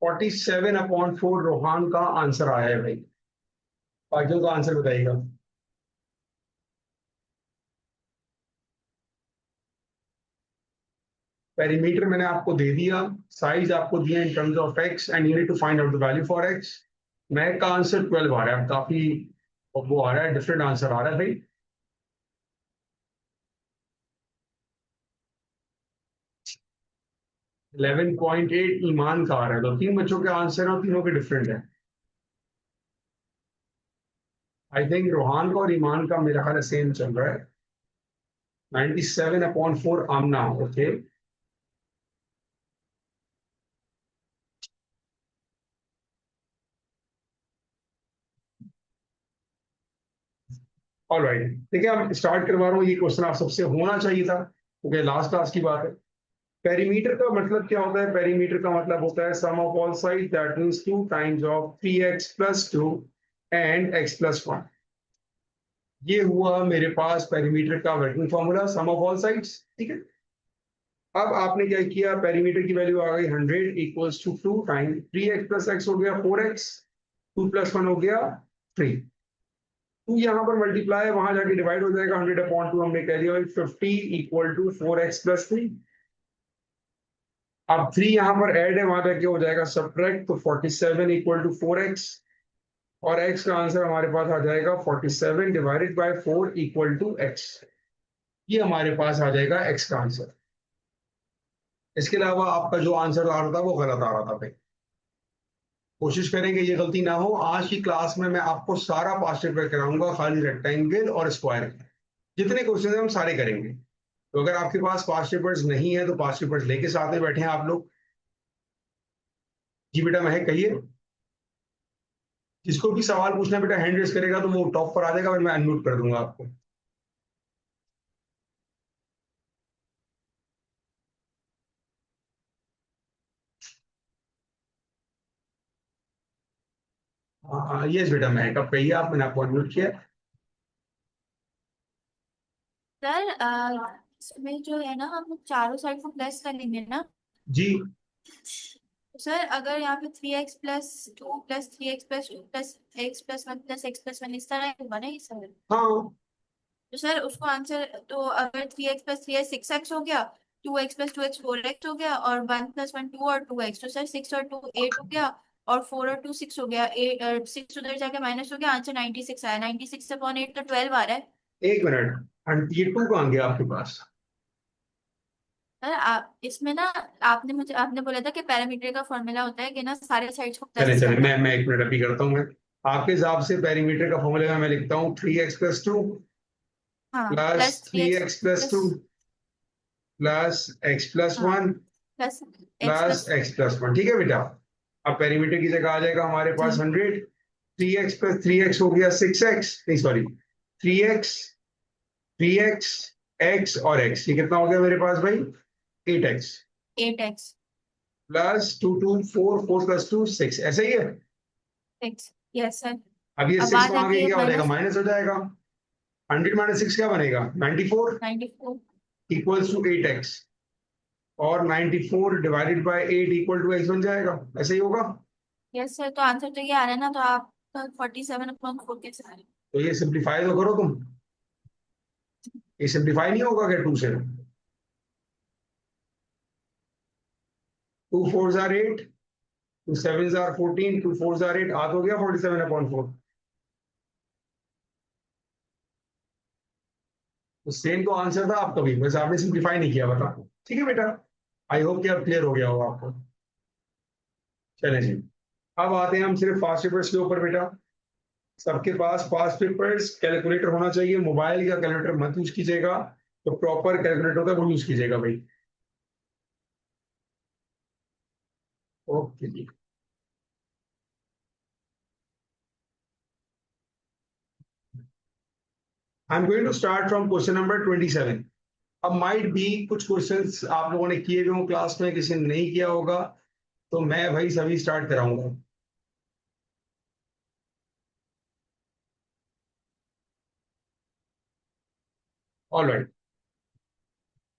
47/4 रोहान का आंसर आया है भाई। बाकियों का आंसर बताइएगा। पेरीमीटर मैंने आपको दे दिया, साइज आपको दिया in terms of x and you need to find out the value for x. मैक का आंसर 12 आ रहा है, काफी वो आ रहा है, डिफरेंट आंसर आ रहा है भाई। 11.8 ईमान का आ रहा है। तो तीन बच्चों के आंसर हैं और तीनों के डिफरेंट है। आई थिंक रोहान का और ईमान का मेरा ख्याल सेम चल रहा है। 97/4 आमना। ओके, ऑलराइट, ठीक है, अब स्टार्ट करवा रहा हूँ। ये क्वेश्चन आप सबसे होना चाहिए था क्योंकि लास्ट क्लास की बात है। पेरीमीटर का मतलब क्या होता है? पेरीमीटर का मतलब होता है sum of all side, that means 2 times of 3x+2 and x+1। ये हुआ मेरे पास पेरीमीटर का working formula, sum of all sides. ठीक है, अब आपने क्या किया, पेरीमीटर की वैल्यू आ गई 100 इक्वल्स टू 2 टाइम 3x+x हो गया 4x, 2+1 हो गया 3। टू यहाँ पर मल्टीप्लाई, वहां जाके डिवाइड हो जाएगा। 100/2 हमने कह दिया 50 इक्वल टू 4x+3। अब 3 यहाँ पर ऐड है, वहां जाके हो जाएगा सब्ट्रैक्ट, तो 47 इक्वल टू 4x। और x का आंसर हमारे पास आ जाएगा 47 divided by 4 equal to x। ये हमारे पास आ जाएगा x का आंसर। इसके अलावा आपका जो आंसर आ रहा था वो गलत आ रहा था भाई। कोशिश करेंगे ये गलती ना हो। आज की क्लास में मैं आपको सारा पास्ट पेपर कराऊंगा, खाली रेक्टेंगल और स्क्वायर। जितने क्वेश्चन हैं हम सारे करेंगे। तो अगर आपके पास पास्ट पेपर्स नहीं है तो पास्ट पेपर्स लेके साथ में बैठे हैं आप लोग। जी बेटा महक कहिए। जिसको भी सवाल पूछना है बेटा हैंड रेस करेगा तो वो टॉप पर आ जाएगा, फिर मैं अनम्यूट कर दूंगा आपको। हाँ यस बेटा महक, अब कहिए आप, मैंने आपको अनम्यूट किया। सर इसमें जो है ना, हम चारों साइड को प्लस कर लेंगे ना। जी तो सर अगर यहाँ पे 3x+2 plus 3x+2 plus x+1 plus x+1 इस तरह होगा ना ये सर। हाँ, तो सर उसको आंसर, तो अगर 3x+3 6x हो गया, 2x+2x 4x हो गया, और 1+1 2 और 2x, तो सर 6 और 2 8 हो गया, और 4 और 2 6 हो गया। 6 उधर जाके माइनस हो गया, आंसर 96 आया। 96/8 तो 12 आ रहा है। एक मिनट, ये टू कहाँ गया आपके पास? सर आप इसमें ना, आपने बोला था कि पैरामीटर का फॉर्मूला होता है कि ना सारे साइड्स को चले प्लस चले, करना। मैं एक मिनट अभी करता हूँ। मैं आपके हिसाब से पेरीमीटर का फॉर्मूला मैं लिखता हूँ 3x+2 हाँ, plus plus 3x 3x+2 plus plus हाँ x+1 plus x plus plus x+1। ठीक है बेटा, अब पेरीमीटर की जगह आ जाएगा हमारे पास जी 100। 3x+3x हो गया 6x, नहीं सॉरी, 3x x और x, ये कितना हो गया मेरे पास भाई? 8x 8x प्लस 2 2 4 4 + 2 6, ऐसे ही है। एक्स। Yes sir. अब ये अब 6 आ को आगे जाके क्या हो जाएगा? माइनस माइनस हो जाएगा। 100 - 6 क्या बनेगा? 94 94। इक्वल्स टू 8x, और 94 divided by 8 equal to x बन जाएगा। ऐसे ही होगा। यस सर, तो आंसर तो ये आ रहा है ना, तो आप 47/4 कैसे आ रहे हैं? तो ये सिंप्लीफाई तो करो तुम। ये सिंप्लीफाई नहीं होगा क्या 2 से? 2 4 जार 8, 2 7 जार 14, 2 4 जार 8, आ तो गया 47/4। तो सेम तो आंसर था आपका भी, बस आपने सिंप्लीफाई नहीं किया, बता। ठीक है बेटा, आई होप कि अब क्लियर हो गया होगा आपको। चलें जी, अब आते हैं हम सिर्फ फास्ट पेपर्स के ऊपर बेटा। सबके पास फास्ट पेपर्स कैलकुलेटर होना चाहिए। मोबाइल या कैलकुलेटर मत यूज कीजिएगा, तो प्रॉपर कैलकुलेटर होता है वो यूज कीजिएगा भाई। ओके जी, I am going to start from question number 27। अब माइट बी कुछ क्वेश्चंस आप लोगों ने किए हुए हो क्लास में, किसी ने नहीं किया होगा, तो मैं भाई सभी स्टार्ट कराऊंगा। Alright,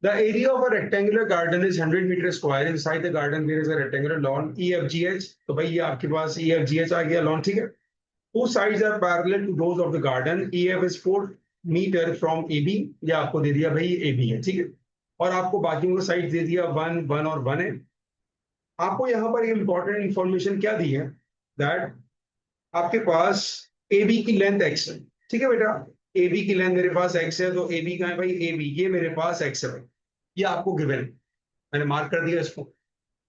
The area of a rectangular garden is 100 meter square. Inside the garden there is a rectangular lawn EFGH. तो भाई ये आपके पास EFGH आ गया lawn, ठीक है. Two sides are parallel to those of the garden. EF is 4 meter from AB. ये आपको दे दिया भाई AB है, ठीक है. और आपको बाकियों का साइड दे दिया 1, 1 और 1 है. आपको यहाँ पर इंपॉर्टेंट इंफॉर्मेशन क्या दी है, दैट आपके पास AB की लेंथ x है, ठीक है बेटा. AB की लेंथ मेरे पास x है, तो AB का है भाई AB, ये मेरे पास x है भाई. ये आपको गिवन है, मैंने मार्क कर दिया इसको.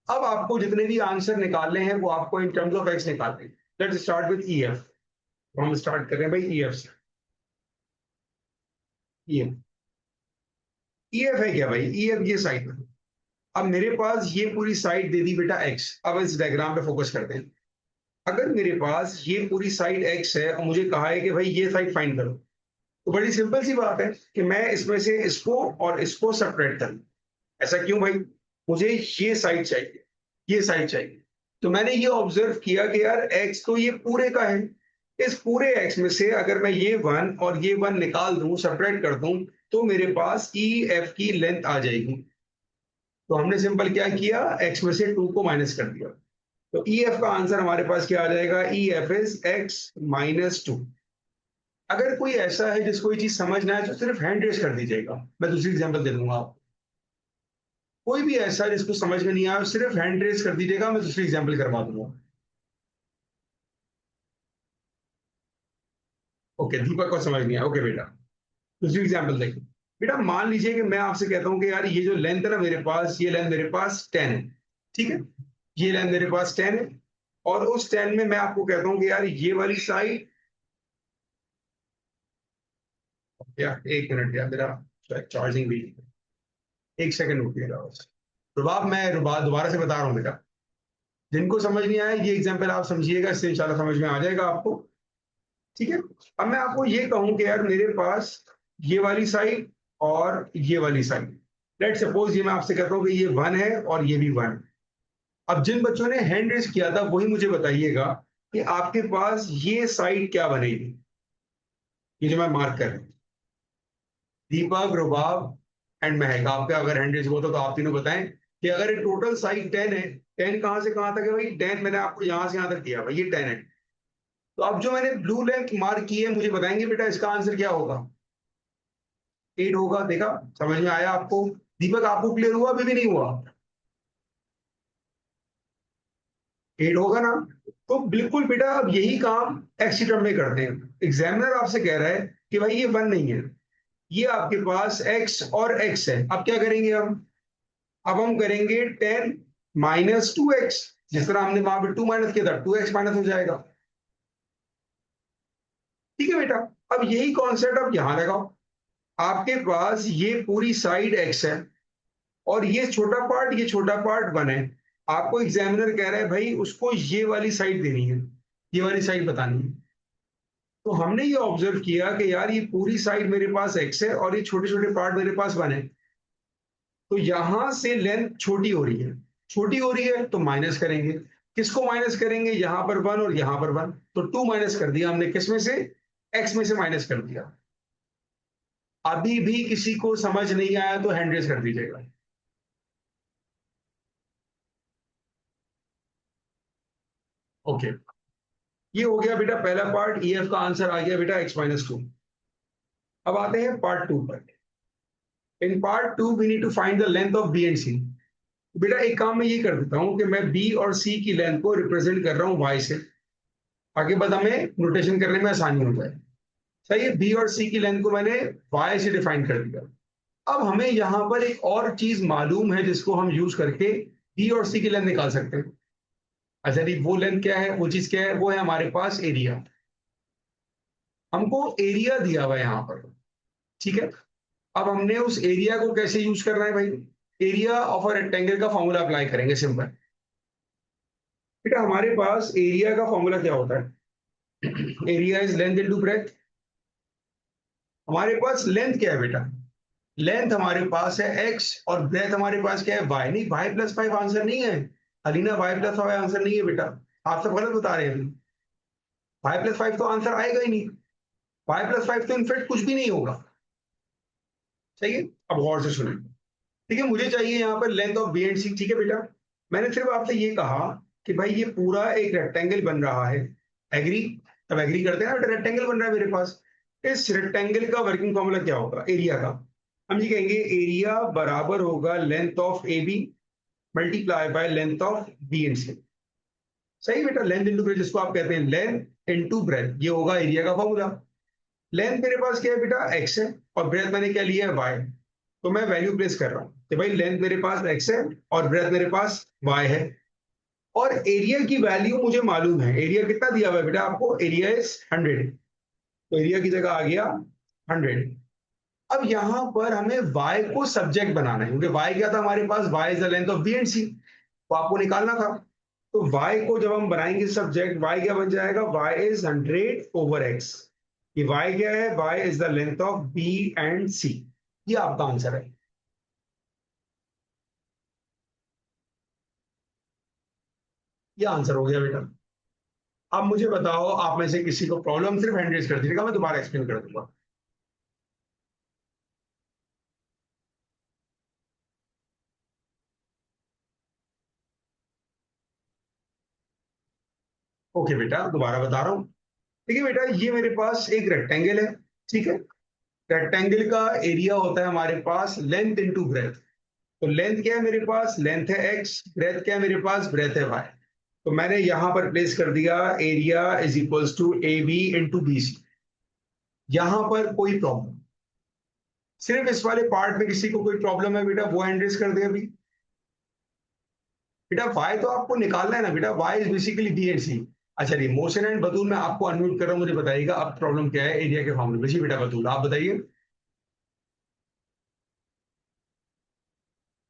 अब आपको जितने भी आंसर निकालने हैं वो आपको इन टर्म्स ऑफ x निकालने हैं. Let's start with EF. हम स्टार्ट कर रहे हैं भाई EF से. EF है क्या भाई, EF ये साइड में. अब मेरे पास ये पूरी साइड दे दी बेटा x. अब इस डायग्राम पे फोकस करते हैं. अगर मेरे पास ये पूरी साइड x है और मुझे कहा है कि भाई ये साइड फाइंड करो, तो बड़ी सिंपल सी बात है कि मैं इसमें से इसको और इसको सेपरेट करूं. ऐसा क्यों भाई, मुझे ये साइड चाहिए, ये साइड चाहिए. तो मैंने ये ऑब्जर्व किया कि यार x तो ये पूरे का है. इस पूरे x में से अगर मैं ये 1 और ये 1 निकाल दूं, सेपरेट कर दूं, तो मेरे पास EF की लेंथ आ जाएगी. तो हमने सिंपल क्या किया, x में से 2 को माइनस कर दिया. तो EF का आंसर हमारे पास क्या आ जाएगा, EF इज x - 2. अगर कोई ऐसा है जिसको ये चीज समझना है तो सिर्फ हैंड रेस कर दीजिएगा, मैं दूसरी एग्जांपल दे दूंगा आपको. कोई भी ऐसा जिसको समझ में नहीं आया सिर्फ हैंड रेस कर दीजिएगा, मैं दूसरी एग्जांपल करवा दूंगा. ओके, दीपक को समझ नहीं आया. ओके बेटा, दूसरी एग्जांपल देखिए. बेटा मान लीजिए कि मैं आपसे कहता हूं कि यार ये जो लेंथ है ना मेरे पास, ये लेंथ मेरे पास 10 है, ठीक है. ये लेंथ मेरे पास 10 है और उस 10 में मैं आपको कहता हूं कि यार ये वाली साइड, यार एक मिनट यार मेरा चार्जिंग भी, एक सेकंड रुकिएगा बस. रुबाब मैं रुबाब दोबारा से बता रहा हूँ बेटा, जिनको समझ नहीं आया ये एग्जांपल आप समझिएगा, इससे इंशाल्लाह समझ में आ जाएगा आपको, ठीक है. अब मैं आपको ये कहूं कि यार मेरे पास ये वाली साइड और ये वाली साइड, लेट सपोज ये मैं आपसे कहता हूँ कि ये 1 है और ये भी 1. अब जिन बच्चों ने हैंड रेस किया था वही मुझे बताइएगा कि आपके पास ये साइड क्या बनेगी, ये जो मैं मार्क कर रहा हूं. दीपक, रुबाब एंड महक, आपका अगर हैंड रेस हुआ तो आप तीनों बताएं कि अगर ये टोटल साइड 10 है, 10 कहां से कहां तक है भाई, 10 मैंने आपको यहां से यहां तक दिया भाई, ये 10 है. तो अब जो मैंने ब्लू लेंथ मार्क की है, मुझे बताएंगे बेटा इसका आंसर क्या होगा. 8 होगा. देखा, समझ में आया आपको. दीपक आपको क्लियर हुआ, अभी भी नहीं हुआ. 8 होगा ना. तो बिल्कुल बेटा अब यही काम एक्स की टर्म में करते हैं. एग्जामिनर आपसे कह रहा है कि भाई ये 1 नहीं है, ये आपके पास x और x है. अब क्या करेंगे हम, अब हम करेंगे 10 - 2x. जिस तरह हमने वहां पे 2 माइनस किया था, 2x माइनस हो जाएगा, ठीक है बेटा. अब यही कॉन्सेप्ट अब यहां लगाओ. आपके पास ये पूरी साइड x है और ये छोटा पार्ट, ये छोटा पार्ट 1 है. आपको एग्जामिनर कह रहा है भाई उसको ये वाली साइड देनी है, ये वाली साइड बतानी है. तो हमने ये ऑब्जर्व किया कि यार ये पूरी साइड मेरे पास x है और ये छोटे छोटे पार्ट मेरे पास 1 है. तो यहां से लेंथ छोटी हो रही है, छोटी हो रही है तो माइनस करेंगे. किसको माइनस करेंगे, यहां पर 1 और यहां पर 1. तो 2 माइनस कर दिया हमने, किस में से, x में से माइनस कर दिया. अभी भी किसी को समझ नहीं आया तो हैंड रेज कर दीजिएगा. ओके, ये हो गया बेटा पहला पार्ट. EF का आंसर आ गया बेटा x - 2. अब आते हैं पार्ट 2 पर. In part 2 we need to find the length of B and C. बेटा एक काम मैं ये कर देता हूं कि मैं B और C की लेंथ को रिप्रेजेंट कर रहा हूं y से, आगे बाद हमें नोटेशन करने में आसानी हो जाए. सही है, B और C की लेंथ को मैंने y से डिफाइन कर दिया. अब हमें यहां पर एक और चीज मालूम है जिसको हम यूज करके B और C की लेंथ निकाल सकते हैं. अच्छा जी, वो लेंथ क्या है, वो चीज क्या है, वो है हमारे पास एरिया. हमको एरिया दिया हुआ है यहां पर, ठीक है. अब हमने उस एरिया को कैसे यूज करना है भाई, एरिया ऑफ अ रेक्टेंगल का फॉर्मूला अप्लाई करेंगे. सिंपल बेटा, हमारे पास एरिया का फॉर्मूला क्या होता है, area is length into breadth. हमारे पास लेंथ क्या है बेटा, लेंथ हमारे पास है x और ब्रेथ हमारे पास क्या है y. नहीं, y+5 आंसर नहीं है अलीना, y+5 आंसर नहीं है बेटा, आप सब गलत बता रहे हैं. y+5 तो आंसर आएगा ही नहीं. y+5 तो इनफेक्ट कुछ भी नहीं होगा. सही है. अब गौर से सुनिए, ठीक है, मुझे चाहिए यहाँ पर लेंथ ऑफ बी एंड सी। ठीक है बेटा, मैंने सिर्फ आपसे ये कहा कि भाई ये पूरा एक रेक्टेंगल बन रहा है। एग्री? अब एग्री करते हैं ना, रेक्टेंगल बन रहा है मेरे पास। इस रेक्टेंगल का वर्किंग फॉर्मूला क्या होगा? एरिया का। हम ये कहेंगे एरिया बराबर होगा length of A B multiply by length of B and C. सही बेटा, लेंथ इंटू ब्रेथ, जिसको आप कहते हैं लेंथ इंटू ब्रेथ, ये होगा एरिया का फॉर्मूला। लेंथ मेरे पास क्या है बेटा? एक्स है, और ब्रेथ मैंने क्या लिया है? वाई। तो मैं वैल्यू प्लेस कर रहा हूं कि भाई लेंथ मेरे पास एक्स है और ब्रेथ मेरे पास वाई है, और एरिया की वैल्यू मुझे मालूम है। एरिया कितना दिया हुआ है बेटा आपको? एरिया इज 100, तो एरिया की जगह आ गया 100। अब यहां पर हमें y को सब्जेक्ट बनाना है, क्योंकि y क्या था हमारे पास? y is the length of B and C, तो आपको निकालना था। तो y को जब हम बनाएंगे सब्जेक्ट, y क्या बन जाएगा? y is 100 over x। ये y क्या है? y is the length of b and c। ये आपका आंसर है। ये आंसर हो गया बेटा। अब मुझे बताओ, आप में से किसी को प्रॉब्लम? सिर्फ हैंड रेज कर दीजिएगा, मैं दोबारा एक्सप्लेन कर दूंगा। ओके बेटा, दोबारा बता रहा हूँ। ठीक है बेटा, ये मेरे पास एक रेक्टेंगल है। ठीक है, रेक्टेंगल का एरिया होता है हमारे पास लेंथ इंटू ब्रेथ। तो लेंथ क्या है मेरे पास? लेंथ है एक्स। ब्रेथ क्या है मेरे पास? ब्रेथ है वाई। तो मैंने यहां पर प्लेस कर दिया area is equals to A B into B C. यहां पर कोई प्रॉब्लम? सिर्फ इस वाले पार्ट में किसी को कोई प्रॉब्लम है बेटा? वो एंड्रेस कर दे अभी। बेटा वाई तो आपको निकालना है ना बेटा, Y is basically B and C. अच्छा जी, मोशन एंड बतूल, मैं आपको अनम्यूट कर रहा हूँ, मुझे बताइएगा अब प्रॉब्लम क्या है एरिया के फॉर्मूले में। जी बेटा बतूल, आप बताइए।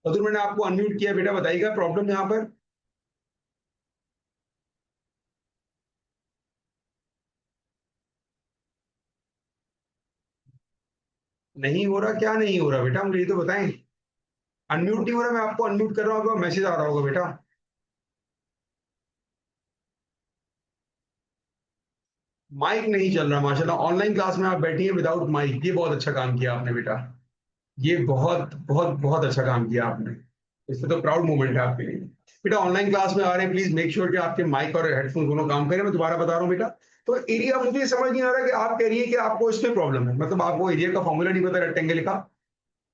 बतूल, मैंने आपको अनम्यूट किया बेटा, बताइएगा प्रॉब्लम यहाँ पर। नहीं हो रहा? क्या नहीं हो रहा बेटा, मुझे ये तो बताएं। अनम्यूट नहीं हो रहा, मैं आपको अनम्यूट कर रहा हूँ, मैसेज आ रहा होगा बेटा। माइक नहीं चल रहा माशाल्लाह, ऑनलाइन क्लास में आप बैठी हैं विदाउट माइक, ये बहुत अच्छा काम किया आपने बेटा। ये बहुत बहुत बहुत अच्छा काम किया आपने। इससे तो प्राउड मोमेंट है आपके लिए। बेटा ऑनलाइन क्लास में आ रहे हैं, प्लीज मेक श्योर कि आपके माइक और हेडफोन दोनों काम करें। मैं दोबारा बता रहा हूँ बेटा। तो एरिया, मुझे समझ नहीं आ रहा कि आप कह रही है कि आपको इसमें प्रॉब्लम है, मतलब आपको एरिया का फॉर्मूला नहीं पता रेक्टेंगल का।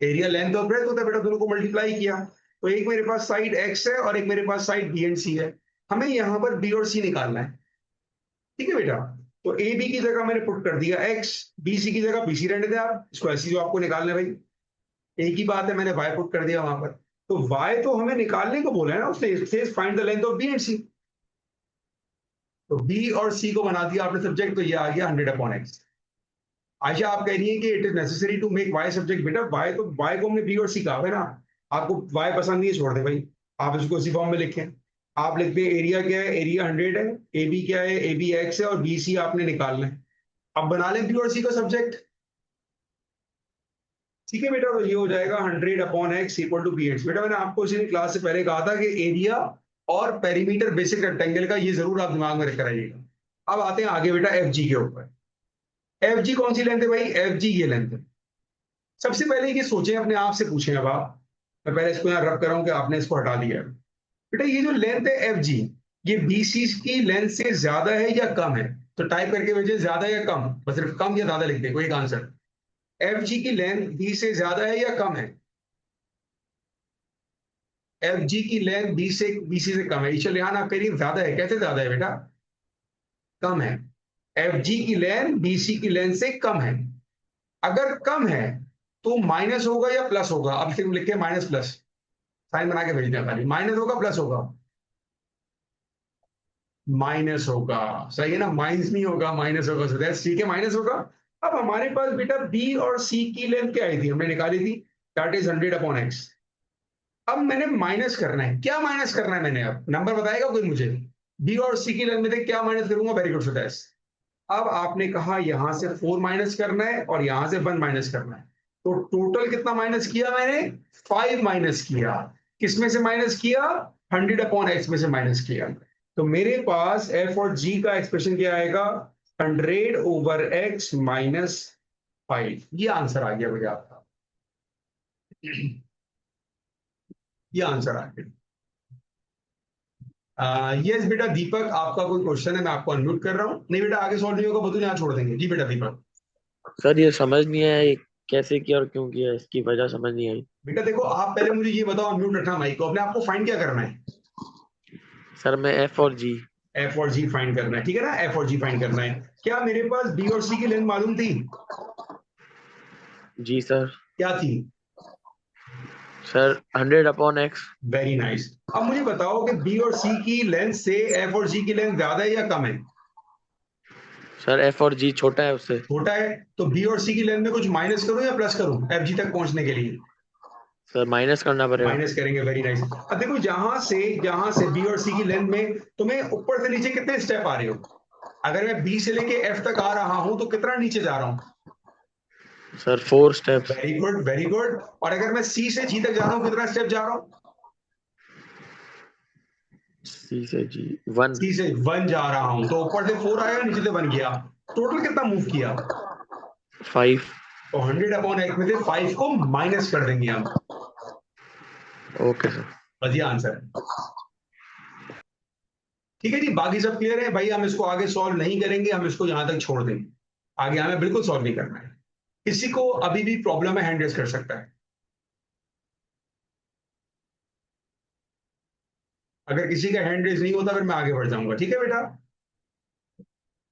एरिया लेंथ और ब्रेथ होता है बेटा, दोनों को मल्टीप्लाई किया। तो एक मेरे पास साइड एक्स है और एक मेरे पास साइड बी एंड सी है। हमें यहाँ पर बी और सी निकालना है। ठीक है बेटा, तो ए बी की जगह मैंने पुट कर दिया एक्स, बी सी की जगह बी सी रहने दें आप, इसको ऐसी जो आपको निकालना है भाई। एक ही बात है, मैंने वाई पुट कर दिया वहां पर। तो वाई तो हमें निकालने को बोला है ना उसने, find the length of B and C. तो बी और सी को बना दिया आपने सब्जेक्ट, तो ये आ गया 100/x। आयशा आप कह रही है कि it is necessary to make Y subject. बेटा वाई तो, वाई को हमने बी और सी कहा है ना। आपको वाई पसंद नहीं है, छोड़ दे भाई, आप इसको इसी फॉर्म में लिखें। आप लिखते हैं एरिया क्या है? एरिया 100 है। ए बी क्या है? ए बी एक्स है, और बी सी आपने निकालना है। अब बना लें बी और सी का सब्जेक्ट। ठीक है बेटा, तो ये हो जाएगा 100/x equal to be x. बेटा मैंने आपको इसी क्लास से पहले कहा था कि एरिया और पेरीमीटर बेसिक रेक्टेंगल का ये जरूर आप दिमाग में रख कराइएगा। अब आते हैं आगे बेटा एफ जी के ऊपर। एफ जी कौन सी लेंथ है भाई? एफ जी ये लेंथ है। सबसे पहले ये सोचें, अपने आप से पूछें। अब आप, मैं पहले इसको यहाँ रब कर रहा हूँ कि आपने इसको हटा दिया है। बेटा ये जो लेंथ है एफ जी, ये बी सी की लेंथ से ज्यादा है या कम है? तो टाइप करके भेजिए ज्यादा या कम, बस सिर्फ कम या ज्यादा लिख दे, कोई एक आंसर। एफ जी की लेंथ बी से ज्यादा है या कम है? एफ जी की लेंथ बी सी से कम है। ईशा लिहान आप कह रही है ज्यादा है, कैसे ज्यादा है बेटा? कम है। एफ जी की लेंथ बी सी की लेंथ से कम है। अगर कम है तो माइनस होगा या प्लस होगा? अब सिर्फ लिखे माइनस प्लस, साइन बना के भेज दें खाली। माइनस होगा प्लस होगा? माइनस होगा। सही है ना, माइनस नहीं होगा, माइनस होगा। सो दैट्स ठीक है, माइनस होगा। अब हमारे पास बेटा बी और सी की लेंथ क्या आई थी? हमने निकाली थी, दैट इज 100/x। अब मैंने माइनस करना है। क्या माइनस करना है मैंने? अब नंबर बताएगा कोई मुझे? बी और सी की लेंथ में से क्या माइनस करूंगा? Very good Sudesh. अब आपने कहा यहां से 4 माइनस करना है और यहां से 1 माइनस करना है। तो टोटल कितना माइनस किया मैंने? 5 माइनस किया। किस में से माइनस किया? 100/x में से माइनस किया। तो मेरे पास एफ और जी का एक्सप्रेशन क्या आएगा? 100/x minus 5। ये आंसर आ गया भैया आपका। ये आंसर आ गया। यस बेटा दीपक, आपका कोई क्वेश्चन है? मैं आपको अनम्यूट कर रहा हूँ। नहीं बेटा आगे सॉल्व नहीं होगा, बतून यहाँ छोड़ देंगे। जी बेटा दीपक। सर ये समझ नहीं आया, ये कैसे किया और क्यों किया, इसकी वजह समझ नहीं आई। बेटा देखो, आप पहले मुझे ये बताओ, अनम्यूट रखना माइक को अपने। आपको फाइंड क्या करना है? सर मैं एफ और जी। एफ और जी फाइंड करना है, ठीक है ना? एफ और जी फाइंड करना है। क्या मेरे पास बी और सी की लेंथ मालूम थी? जी सर। क्या थी? Sir 100/x। Very nice. अब मुझे बताओ कि बी और सी की लेंथ से एफ और जी की लेंथ ज्यादा है या कम है? सर एफ और जी छोटा है उससे। छोटा है, तो बी और सी की लेंथ में कुछ माइनस करूं या प्लस करूं एफ जी तक पहुंचने के लिए? सर माइनस करना पड़ेगा। माइनस करेंगे, वेरी नाइस। अब देखो, जहां से बी और सी की लेंथ में तुम्हें ऊपर से नीचे कितने स्टेप आ रहे हो? अगर मैं बी से लेके एफ तक आ रहा हूं तो कितना नीचे जा रहा हूं? Sir 4 steps. Very good, very good. और अगर मैं सी से जी तक जा रहा हूं, कितना स्टेप जा रहा हूं? सी से जी 1। सी से 1 जा रहा हूं, तो ऊपर से 4 आया, नीचे से 1 गया। टोटल कितना मूव किया? 5। तो 100/x में से 5 को माइनस कर देंगे हम। Okay sir. बढ़िया आंसर है। ठीक है जी, बाकी सब क्लियर है भाई? हम इसको आगे सॉल्व नहीं करेंगे, हम इसको यहां तक छोड़ देंगे। आगे हमें बिल्कुल सॉल्व नहीं करना है। किसी को अभी भी प्रॉब्लम है, हैंड रेस कर सकता है। अगर किसी का हैंड रेस नहीं होता फिर मैं आगे बढ़ जाऊंगा, ठीक है बेटा?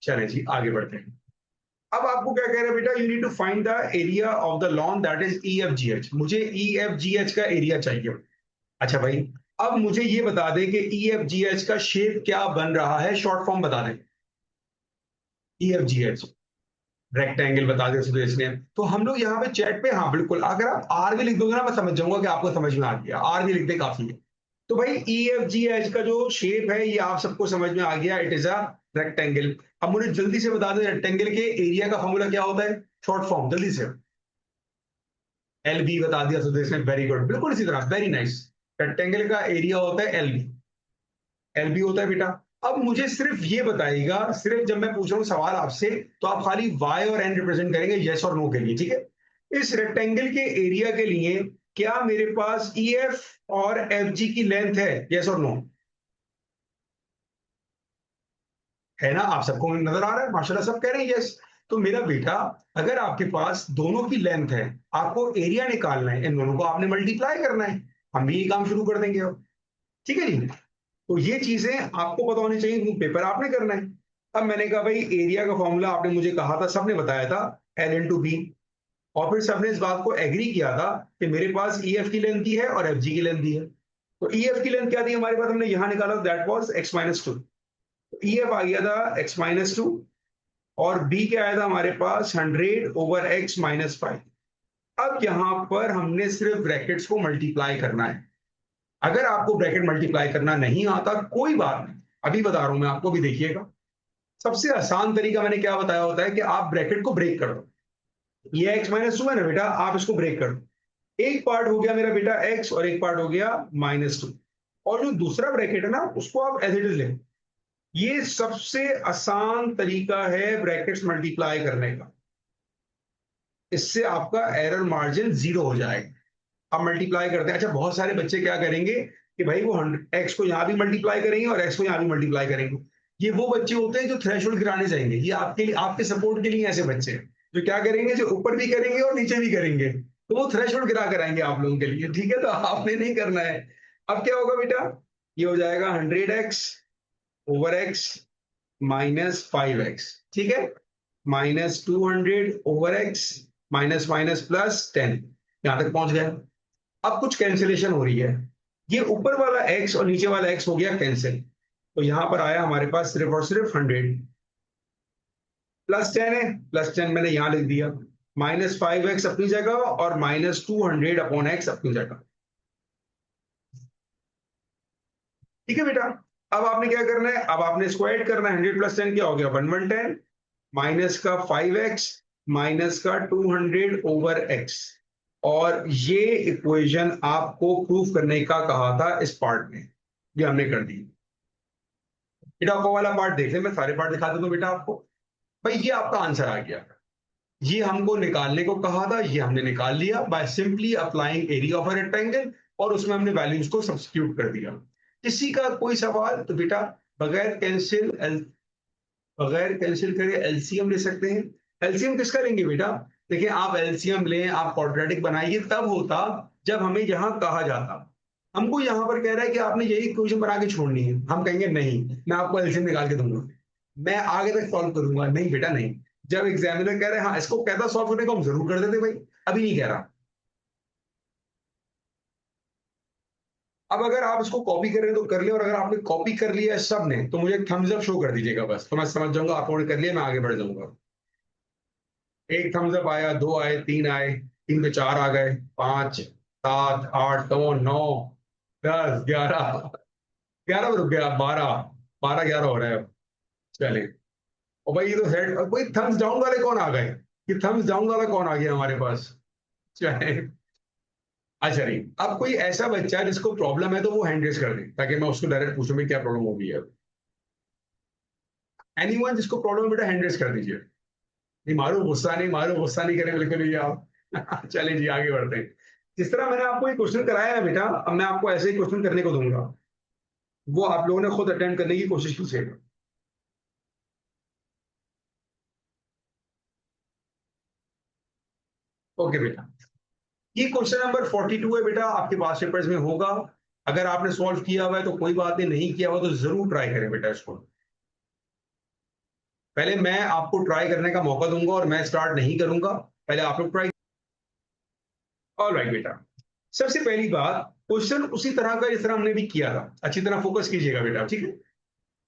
चले जी आगे बढ़ते हैं। अब आपको क्या कह रहे हैं बेटा? You need to find the area of the lawn that is E F G H. मुझे ई एफ जी एच का एरिया चाहिए। अच्छा भाई, अब मुझे ये बता दें कि ई एफ जी एच का शेप क्या बन रहा है, शॉर्ट फॉर्म बता दें। E F G H rectangle बता दें सुदेश ने। तो हम लोग यहाँ पे चैट पे, हाँ बिल्कुल, अगर आप आर भी लिख दोगे ना, मैं समझ जाऊंगा कि आपको समझ में आ गया। आर भी लिख दे, काफी है। तो भाई ई एफ जी एच का जो शेप है ये आप सबको समझ में आ गया, इट इज अ रेक्टेंगल। अब मुझे जल्दी से बता दें, रेक्टेंगल के एरिया का फॉर्मूला क्या होता है? शॉर्ट फॉर्म जल्दी से। एल बी बता दिया सुदेश ने, वेरी गुड, बिल्कुल इसी तरह, वेरी नाइस। रेक्टेंगल का एरिया होता है एल बी। एल बी होता है बेटा। अब मुझे सिर्फ ये बताइएगा, सिर्फ जब मैं पूछ रहा हूँ सवाल आपसे, तो आप खाली वाई और एन रिप्रेजेंट करेंगे यस और नो के लिए, ठीक है? इस रेक्टेंगल के एरिया के लिए क्या मेरे पास ई एफ और एफ जी की लेंथ है, यस और नो? है ना? आप सबको नजर आ रहा है, माशाल्लाह सब कह रहे हैं यस। तो मेरा बेटा, अगर आपके पास दोनों की लेंथ है, आपको एरिया निकालना है, इन दोनों को आपने मल्टीप्लाई करना है। हम भी ये काम शुरू कर देंगे अब, ठीक है जी? तो ये चीजें आपको पता होनी चाहिए, क्योंकि पेपर आपने करना है। अब मैंने कहा भाई, एरिया का फॉर्मूला आपने मुझे कहा था, सबने बताया था, एल इंटू बी। और फिर सबने इस बात को एग्री किया था कि मेरे पास ई एफ की लेंथ दी है और एफ जी की लेंथ दी है। तो ई एफ की लेंथ क्या थी हमारे पास, हमने यहां निकाला, that was X minus two. E F आ गया था एक्स माइनस टू, और बी क्या आया था हमारे पास, 100/x-5। अब यहां पर हमने सिर्फ ब्रैकेट्स को मल्टीप्लाई करना है। अगर आपको ब्रैकेट मल्टीप्लाई करना नहीं आता, कोई बात नहीं, अभी बता रहा हूं मैं आपको, भी देखिएगा। सबसे आसान तरीका मैंने क्या बताया होता है कि आप ब्रैकेट को ब्रेक कर दो। ये एक्स माइनस टू है ना बेटा, आप इसको ब्रेक कर दो। एक पार्ट हो गया मेरा बेटा एक्स, और एक पार्ट हो गया माइनस टू। और जो दूसरा ब्रैकेट है ना, उसको आप एज इट इज ले। ये सबसे आसान तरीका है ब्रैकेट्स मल्टीप्लाई करने का। इससे आपका एरर मार्जिन 0 हो जाएगा। अब मल्टीप्लाई करते हैं। अच्छा, बहुत सारे बच्चे क्या करेंगे कि भाई वो एक्स को यहां भी मल्टीप्लाई करेंगे और एक्स को यहां भी मल्टीप्लाई करेंगे। ये वो बच्चे होते हैं जो थ्रेशोल्ड गिराने जाएंगे। ये आपके लिए, आपके सपोर्ट के लिए ऐसे बच्चे हैं जो क्या करेंगे, जो ऊपर भी करेंगे और नीचे भी करेंगे। तो वो थ्रेशोल्ड गिरा कर आएंगे आप लोगों के लिए, ठीक है? तो आपने नहीं करना है। अब क्या होगा बेटा, ये हो जाएगा 100x/x-5x, ठीक है? -200/x, माइनस माइनस प्लस 10, यहां तक पहुंच गया। अब कुछ कैंसिलेशन हो रही है। ये ऊपर वाला x और नीचे वाला x हो गया कैंसिल। तो यहां पर आया हमारे पास सिर्फ और सिर्फ 100। प्लस 10 है, प्लस 10 मैंने यहां लिख दिया। -5x अपनी जगह और -200/x अपनी जगह। ठीक है बेटा? अब आपने क्या करना है, अब आपने इसको ऐड करना है। 100 + 10 क्या हो गया, 110, माइनस का 5x, माइनस का 200/x। और ये इक्वेशन आपको प्रूफ करने का कहा था इस पार्ट में, ये हमने कर दी। बेटा आपको वाला पार्ट देख ले, मैं सारे पार्ट दिखा दूं बेटा आपको। भाई ये आपका आंसर आ गया। ये हमको निकालने को कहा था, ये हमने निकाल लिया by simply applying area of a rectangle और उसमें हमने वैल्यूज को सब्स्टिट्यूट कर दिया। किसी का कोई सवाल तो बेटा बगैर कैंसिल करे एलसीएम ले सकते हैं। एलसीएम किसका लेंगे बेटा? देखिए आप एलसीएम लें, आप क्वाड्रेटिक बनाइए, तब होता जब हमें यहाँ कहा जाता। हमको यहाँ पर कह रहा है कि आपने यही इक्वेशन बना के छोड़नी है, हम कहेंगे नहीं मैं आपको एलसीएम निकाल के दूंगा, मैं आगे तक सॉल्व करूंगा। नहीं बेटा नहीं, जब एग्जामिनर कह रहे हैं हाँ इसको कहता सॉल्व करने को, हम जरूर कर देते भाई, अभी नहीं कह रहा। अब अगर आप इसको कॉपी कर रहे हैं तो कर लिया, और अगर आपने कॉपी कर लिया है सब ने तो मुझे थम्स अप शो कर दीजिएगा बस, तो मैं समझ जाऊंगा आपने कर लिया, मैं आगे बढ़ जाऊंगा। एक थम्स अप आया, दो आए, तीन आए, तीन पे चार आ गए, 5 7 8 9 9 10 11, 11 रुक गया, 12 12 11 हो रहा है अब। चले, और भाई ये तो हेड, और भाई थम्स डाउन वाले कौन आ गए? ये थम्स डाउन वाला कौन आ गया हमारे पास? चले, अच्छा नहीं, अब कोई ऐसा बच्चा है जिसको प्रॉब्लम है तो वो हैंड रेज कर दे, ताकि मैं उसको डायरेक्ट पूछूं भाई क्या प्रॉब्लम हो गई है। एनीवन जिसको प्रॉब्लम है बेटा हैंड रेज कर दीजिए। नहीं मारो गुस्सा नहीं, मारो गुस्सा नहीं करें बिल्कुल भी आप। चलिए जी आगे बढ़ते हैं। जिस तरह मैंने आपको एक क्वेश्चन कराया है बेटा, अब मैं आपको ऐसे ही क्वेश्चन करने को दूंगा, वो आप लोगों ने खुद अटेम्प्ट करने की कोशिश कीजिएगा। ओके बेटा, ये क्वेश्चन नंबर 42 है बेटा, आपके पास पेपर्स में होगा। अगर आपने सॉल्व किया हुआ है तो कोई बात नहीं, नहीं किया हुआ तो जरूर ट्राई करें बेटा इसको। पहले मैं आपको ट्राई करने का मौका दूंगा और मैं स्टार्ट नहीं करूंगा, पहले आप लोग ट्राई। ऑलराइट बेटा, सबसे पहली बात, क्वेश्चन उसी तरह का जिस तरह हमने भी किया था, अच्छी तरह फोकस कीजिएगा बेटा, ठीक है।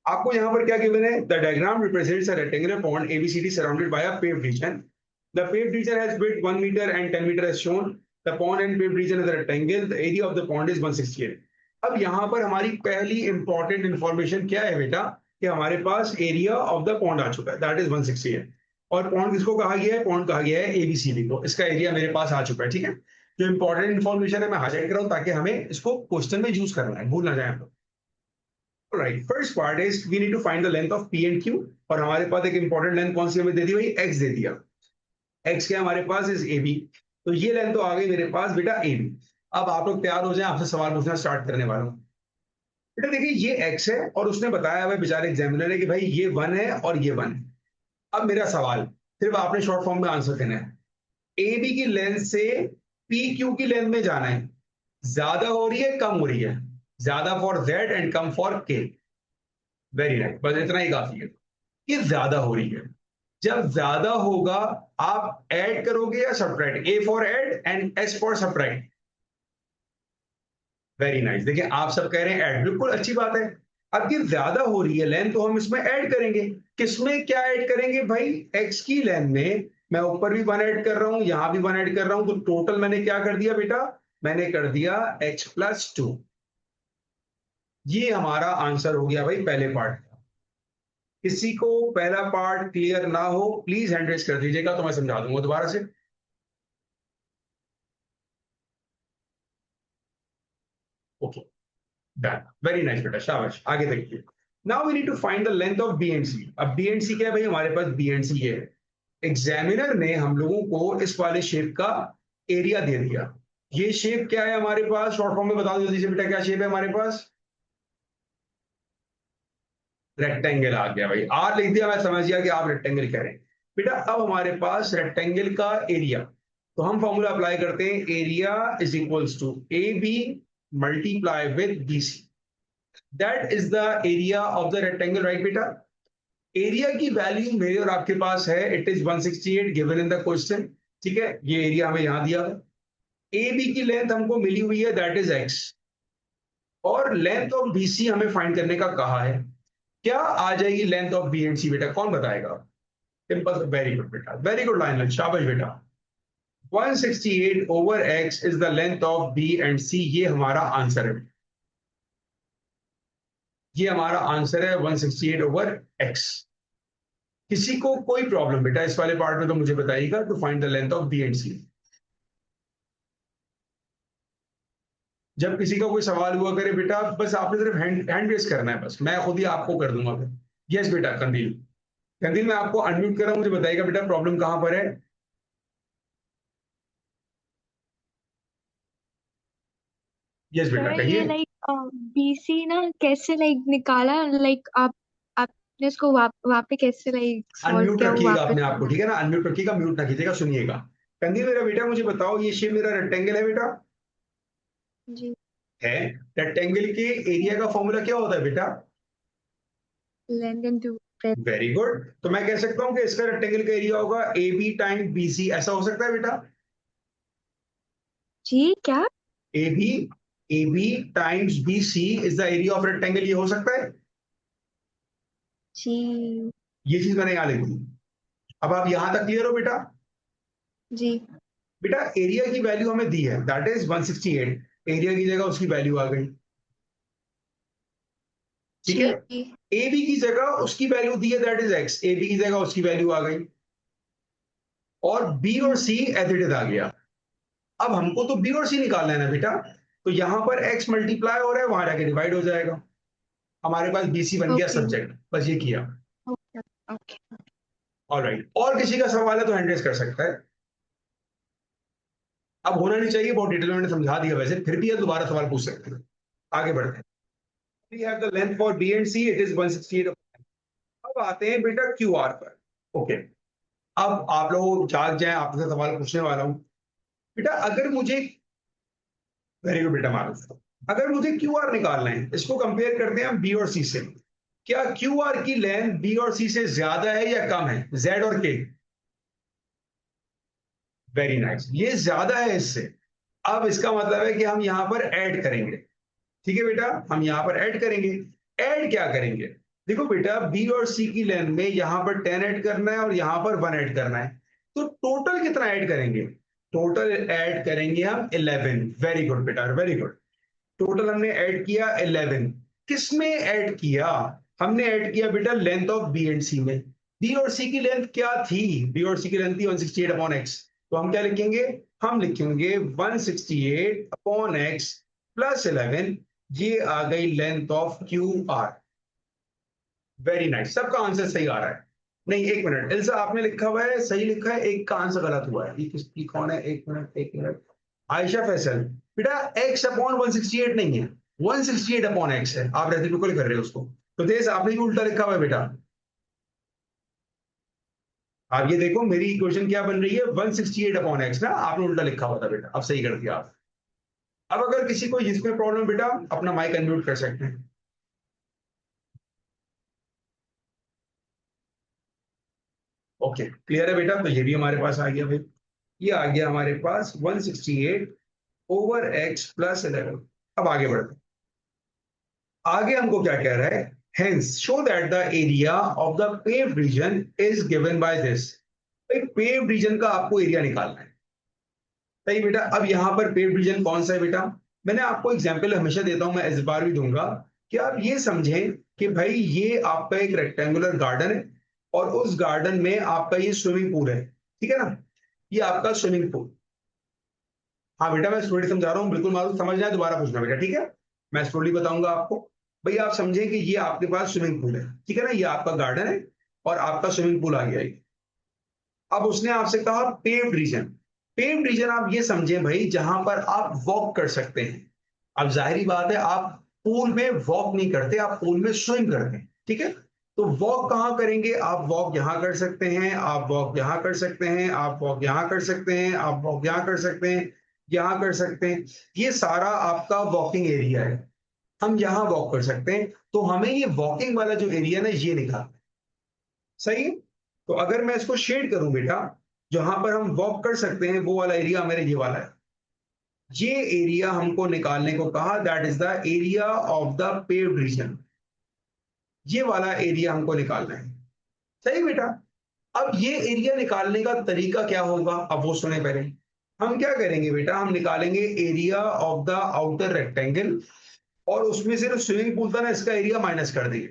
आपको यहां पर क्या गिवन है? The diagram represents a rectangular pond ABCD surrounded by a paved region. The paved region has width 1 metre and 10 metre as shown. The pond and paved region is a rectangle, the area of the pond is 168। अब यहां पर हमारी पहली important information क्या है बेटा, कि हमारे पास एरिया ऑफ द पॉन्ड आ चुका है, दैट इज 168। और पॉन्ड किसको कहा गया है? पॉन्ड कहा गया है एबीसीडी को, इसका एरिया मेरे पास आ चुका है, ठीक है। जो इंपॉर्टेंट इंफॉर्मेशन है मैं हाईलाइट कर रहा हूं ताकि हमें इसको क्वेश्चन में यूज करना है, भूल ना जाए हम लोग। Right, first part is we need to find the length of P and Q, और हमारे पास एक इंपॉर्टेंट लेंथ कौन सी हमें दे दी भाई? एक्स दे दिया। एक्स क्या हमारे पास? Is A B. तो ये लेंथ तो आ गई मेरे पास बेटा ए बी। अब आप लोग तैयार हो जाए, आपसे सवाल पूछना स्टार्ट करने वाला हूं। बेटा देखिए ये एक्स है और उसने बताया हुआ बेचारे एग्जामिनर ने कि भाई ये 1 है और ये 1 है। अब मेरा सवाल, सिर्फ आपने शॉर्ट फॉर्म में आंसर देना है। ए बी की लेंथ से पी क्यू की लेंथ में जाना है, ज्यादा हो रही है कम हो रही है? ज्यादा for Z and come for के। वेरी नाइस, बस इतना ही काफी है। ये ज्यादा हो रही है, जब ज्यादा होगा आप ऐड करोगे या subtract? A for add and S for subtract. Very nice, देखिए आप सब कह रहे हैं ऐड, बिल्कुल अच्छी बात है। अब ये ज्यादा हो रही है लेंथ, तो हम इसमें ऐड करेंगे। किसमें क्या ऐड करेंगे भाई? एक्स की लेंथ में। मैं ऊपर भी 1 ऐड कर रहा हूं, यहां भी 1 ऐड कर रहा हूं, तो टोटल मैंने क्या कर दिया बेटा? मैंने कर दिया x+2। ये हमारा आंसर हो गया भाई पहले पार्ट का। किसी को पहला पार्ट क्लियर ना हो प्लीज हैंड रेज कर दीजिएगा, तो मैं समझा दूंगा दोबारा से। ओके, डन, वेरी नाइस बेटा, शाबाश, आगे देखिए। Now we need to find the length of B and C. अब बी एंड सी क्या है भाई? हमारे पास बी एंड सी है। एग्जामिनर ने हम लोगों को इस वाले शेप का एरिया दे दिया। ये शेप क्या है हमारे पास? शॉर्ट फॉर्म में बता दीजिए बेटा, क्या शेप है हमारे पास? रेक्टेंगल आ गया भाई, आर लिख दिया, मैं समझ गया कि आप रेक्टेंगल कह रहे हैं। बेटा अब हमारे पास रेक्टेंगल का एरिया, तो हम फॉर्मूला अप्लाई करते हैं, area is equals to A B multiply with B C, that is the area of the rectangle, right बेटा। एरिया की वैल्यू मेरे और आपके पास है, it is 168 given in the question, ठीक है। ये एरिया हमें यहां दिया है। ए बी की लेंथ हमको मिली हुई है, दैट इज एक्स, और लेंथ ऑफ बी सी हमें फाइंड करने का कहा है। क्या आ जाएगी length of B and C बेटा, कौन बताएगा? सिंपल, वेरी गुड बेटा, वेरी गुड लाइन, शाबाश बेटा। 168 over x is the length of B and C, ये हमारा आंसर है। ये हमारा आंसर है 168 ओवर x। किसी को कोई प्रॉब्लम बेटा इस वाले पार्ट में तो मुझे बताइएगा, to find the length of B and C. जब किसी का कोई सवाल हुआ करे बेटा, बस आपने सिर्फ हैंड रेस करना है, बस मैं खुद ही आपको कर दूंगा फिर। यस बेटा, कंदील, कंदील मैं आपको अनम्यूट कर रहा हूं, मुझे बताइएगा बेटा प्रॉब्लम कहां पर है। यस बेटा सर ये कहिए। लाइक बीसी ना कैसे लाइक निकाला, लाइक आपने उसको वहाँ पे कैसे लाइक सॉल्व अनम्यूट किया वो रखिएगा वापस? अपने आप को, ठीक है ना, अनम्यूट रखिएगा, म्यूट ना कीजिएगा, सुनिएगा। कंदी मेरा बेटा मुझे बताओ, ये शेप मेरा रेक्टेंगल है बेटा, जी। है। रेक्टेंगल के एरिया का फॉर्मूला क्या होता है बेटा? Length into breadth. Very good. तो मैं कह सकता हूं कि इसका रेक्टेंगल का एरिया होगा A B time B C, ऐसा हो सकता है बेटा? जी क्या? A B times B C is the area of rectangle, ये हो सकता है? जी। ये चीज मैंने यहां लिखी। अब आप यहां तक क्लियर हो बेटा? जी। बेटा एरिया की वैल्यू हमें दी है, दैट इज 168, एरिया की जगह उसकी वैल्यू आ गई, ठीक है। जी। ए बी की जगह उसकी वैल्यू दी है, that is x, A B की जगह उसकी वैल्यू आ गई, और बी और सी एज इट इज आ गया। अब हमको तो बी और सी निकालना है ना बेटा, तो यहां पर एक्स मल्टीप्लाई हो रहा है, वहां जाके डिवाइड हो जाएगा, हमारे पास बी सी बन गया ओके। सब्जेक्ट, बस ये किया। ओके। ओके। ऑलराइट, और किसी का सवाल है तो हैंड रेज कर सकता है। अब होना नहीं चाहिए, बहुत डिटेल में मैंने समझा दिया, वैसे फिर भी दोबारा सवाल पूछ सकते हैं। आगे बढ़ते हैं। We have the length for B and C, it is 168। अब आते हैं बेटा क्यू आर पर। ओके, अब आप लोग जाग जाए, आपसे सवाल पूछने वाला हूं बेटा। अगर मुझे, वेरी गुड बेटा मारूफ, अगर मुझे क्यू आर निकालना है, इसको कंपेयर करते हैं हम बी और सी से। क्या क्यू आर की लेंथ बी और सी से ज्यादा है या कम है, जेड और के? वेरी नाइस, ये ज्यादा है इससे। अब इसका मतलब है कि हम यहां पर ऐड करेंगे, ठीक है बेटा, हम यहां पर ऐड करेंगे। ऐड क्या करेंगे? देखो बेटा, बी और सी की लेंथ में यहां पर 10 ऐड करना है और यहां पर 1 ऐड करना है, तो टोटल कितना ऐड करेंगे? टोटल ऐड करेंगे हम 11। वेरी गुड बेटा, वेरी गुड। टोटल हमने ऐड किया 11। किस में ऐड किया? हमने ऐड किया बेटा लेंथ ऑफ बी एंड सी में। बी और सी की लेंथ क्या थी? बी और सी की लेंथ थी 168 अपॉन एक्स, तो हम क्या लिखेंगे? हम लिखेंगे 168 अपॉन एक्स प्लस 11, ये आ गई length of Q R. Very nice, सबका आंसर सही आ रहा है। नहीं एक मिनट, इल्सा आपने लिखा हुआ है सही लिखा है, एक का आंसर गलत हुआ है, ये किसकी कौन है? एक मिनट एक मिनट, आयशा फैसल। बेटा x अपॉन 168 नहीं है, 168 अपॉन x है, आप रेसिप्रोकल कर रहे हो उसको, तो देश आपने भी उल्टा लिखा हुआ है बेटा। आप ये देखो मेरी इक्वेशन क्या बन रही है, 168 अपॉन एक्स ना, आपने उल्टा लिखा हुआ था बेटा, अब सही कर दिया आप। अब अगर किसी को इसमें प्रॉब्लम बेटा, अपना माइक अनम्यूट कर सकते हैं। ओके क्लियर है बेटा, तो ये भी हमारे पास आ गया भाई, ये आ गया हमारे पास 168 ओवर एक्स प्लस 11। अब आगे बढ़ते हैं। आगे हमको क्या कह रहा है? Hence show that the area of the paved region is given by this. भाई पेव्ड रीजन का आपको एरिया निकालना है, सही बेटा। अब यहां पर पेव्ड रीजन कौन सा है बेटा? मैंने आपको एग्जांपल हमेशा देता हूं, मैं इस बार भी दूंगा, कि आप ये समझें कि भाई ये आपका एक रेक्टेंगुलर गार्डन है, और उस गार्डन में आपका ये स्विमिंग पूल है, ठीक है ना, ये आपका स्विमिंग पूल। हाँ बेटा मैं स्टोरी समझा रहा हूँ, बिल्कुल मालूम, समझना है दोबारा पूछना बेटा, ठीक है। मैं स्टोरी बताऊंगा आपको। भाई आप समझें कि ये आपके पास स्विमिंग पूल है, ठीक है ना, ये आपका गार्डन है और आपका स्विमिंग पूल आ गया ये। अब उसने आपसे कहा पेव्ड रीजन। पेव्ड रीजन आप ये समझें भाई, जहां पर आप वॉक कर सकते हैं। अब जाहिर बात है, आप पूल में वॉक नहीं करते, आप पूल में स्विम करते हैं, ठीक है। तो वॉक कहाँ करेंगे? आप वॉक यहां कर सकते हैं, आप वॉक यहां कर सकते हैं, आप वॉक यहां कर सकते हैं, आप वॉक यहां कर सकते हैं, यहां कर सकते हैं। ये सारा आपका वॉकिंग एरिया है, हम यहां वॉक कर सकते हैं। तो हमें ये वॉकिंग वाला जो एरिया ना, ये निकालना है, सही है। तो अगर मैं इसको शेड करूं बेटा, जहां पर हम वॉक कर सकते हैं वो वाला एरिया मेरे ये वाला है, ये एरिया हमको निकालने को कहा, that is the area of the paved region. ये वाला एरिया हमको निकालना है, सही बेटा। अब ये एरिया निकालने का तरीका क्या होगा, अब वो सुने पहले। हम क्या करेंगे बेटा, हम निकालेंगे area of the outer rectangle, और उसमें से जो स्विमिंग पूल था ना, इसका एरिया माइनस कर देंगे।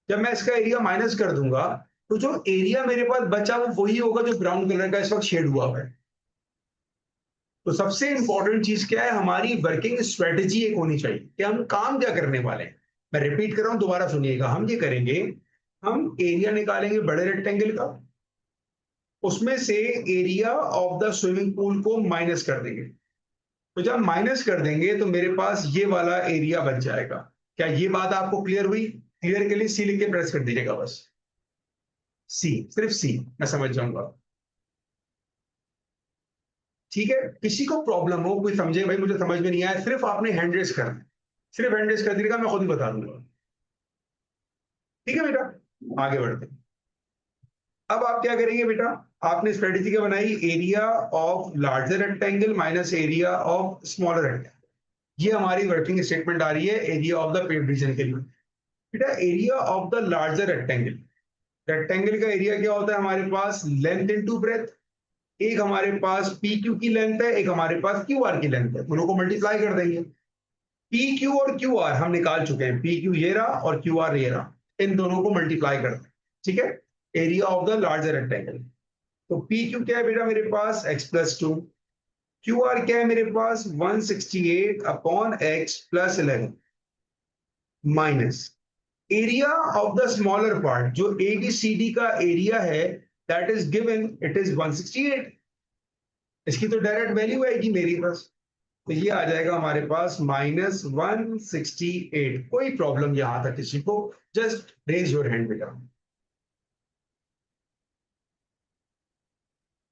जब मैं इसका एरिया माइनस कर दूंगा, तो जो एरिया मेरे पास बचा वो वही होगा जो ब्राउन कलर का इस वक्त शेड हुआ है। तो सबसे इंपॉर्टेंट चीज क्या है, हमारी वर्किंग स्ट्रेटेजी एक होनी चाहिए कि हम काम क्या करने वाले हैं। मैं रिपीट कर रहा हूं, दोबारा सुनिएगा। हम ये करेंगे, हम एरिया निकालेंगे बड़े रेक्टेंगल का, उसमें से area of the swimming pool को माइनस कर देंगे। तो जब माइनस कर देंगे तो मेरे पास ये वाला एरिया बच जाएगा। क्या ये बात आपको क्लियर हुई? क्लियर के लिए सी लिख के प्रेस कर दीजिएगा बस, सी, सिर्फ सी, मैं समझ जाऊंगा। ठीक है, किसी को प्रॉब्लम हो, कोई समझे भाई मुझे समझ में नहीं आया, सिर्फ आपने हैंड रेस करना है, सिर्फ हैंड रेस कर दीजिएगा, मैं खुद ही बता दूंगा। ठीक है बेटा, आगे बढ़ते हैं। अब आप क्या करेंगे बेटा, आपने स्ट्रेटेजी क्या बनाई, area of larger rectangle minus area of smaller rectangle. ये हमारी वर्किंग स्टेटमेंट आ रही है area of the paved region के लिए। बेटा area of the larger rectangle, rectangle का एरिया क्या होता है हमारे पास, लेंथ इनटू ब्रेथ। एक हमारे पास पी क्यू की लेंथ है, एक हमारे पास क्यू आर की लेंथ है, दोनों को मल्टीप्लाई कर देंगे। पी क्यू और क्यू आर हम निकाल चुके हैं, पी क्यू ये रहा और क्यू आर ये रहा, इन दोनों को मल्टीप्लाई कर दें। ठीक है, area of the larger rectangle. तो पी क्यू क्या है बेटा मेरे पास, X plus two. Q R क्या है मेरे पास, 168 upon X plus 11 minus area of the smaller part, जो ए बी सी डी का एरिया है, that is given, it is 168। इसकी तो डायरेक्ट वैल्यू आएगी मेरी पास, तो ये आ जाएगा हमारे पास -168। कोई प्रॉब्लम यहां तक किसी को, जस्ट रेज योर हैंड बेटा,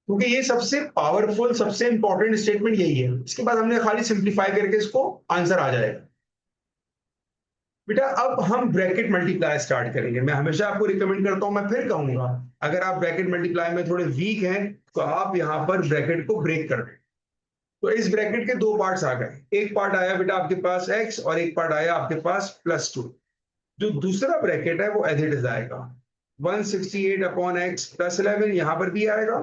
क्योंकि ये सबसे पावरफुल सबसे इंपॉर्टेंट स्टेटमेंट यही है। इसके बाद हमने खाली सिंप्लीफाई करके इसको आंसर आ जाएगा। बेटा अब हम ब्रैकेट मल्टीप्लाई स्टार्ट करेंगे। मैं हमेशा आपको रिकमेंड करता हूं, मैं फिर कहूंगा, अगर आप ब्रैकेट मल्टीप्लाई में थोड़े वीक हैं तो आप यहां पर ब्रैकेट को ब्रेक कर दें। तो इस ब्रैकेट के दो पार्ट्स आ गए, एक पार्ट आया बेटा आपके पास x और एक पार्ट आया आपके पास +2। जो दूसरा ब्रैकेट है वो एज इट इज आएगा, 168 अपॉन एक्स प्लस 11 यहां पर भी आएगा,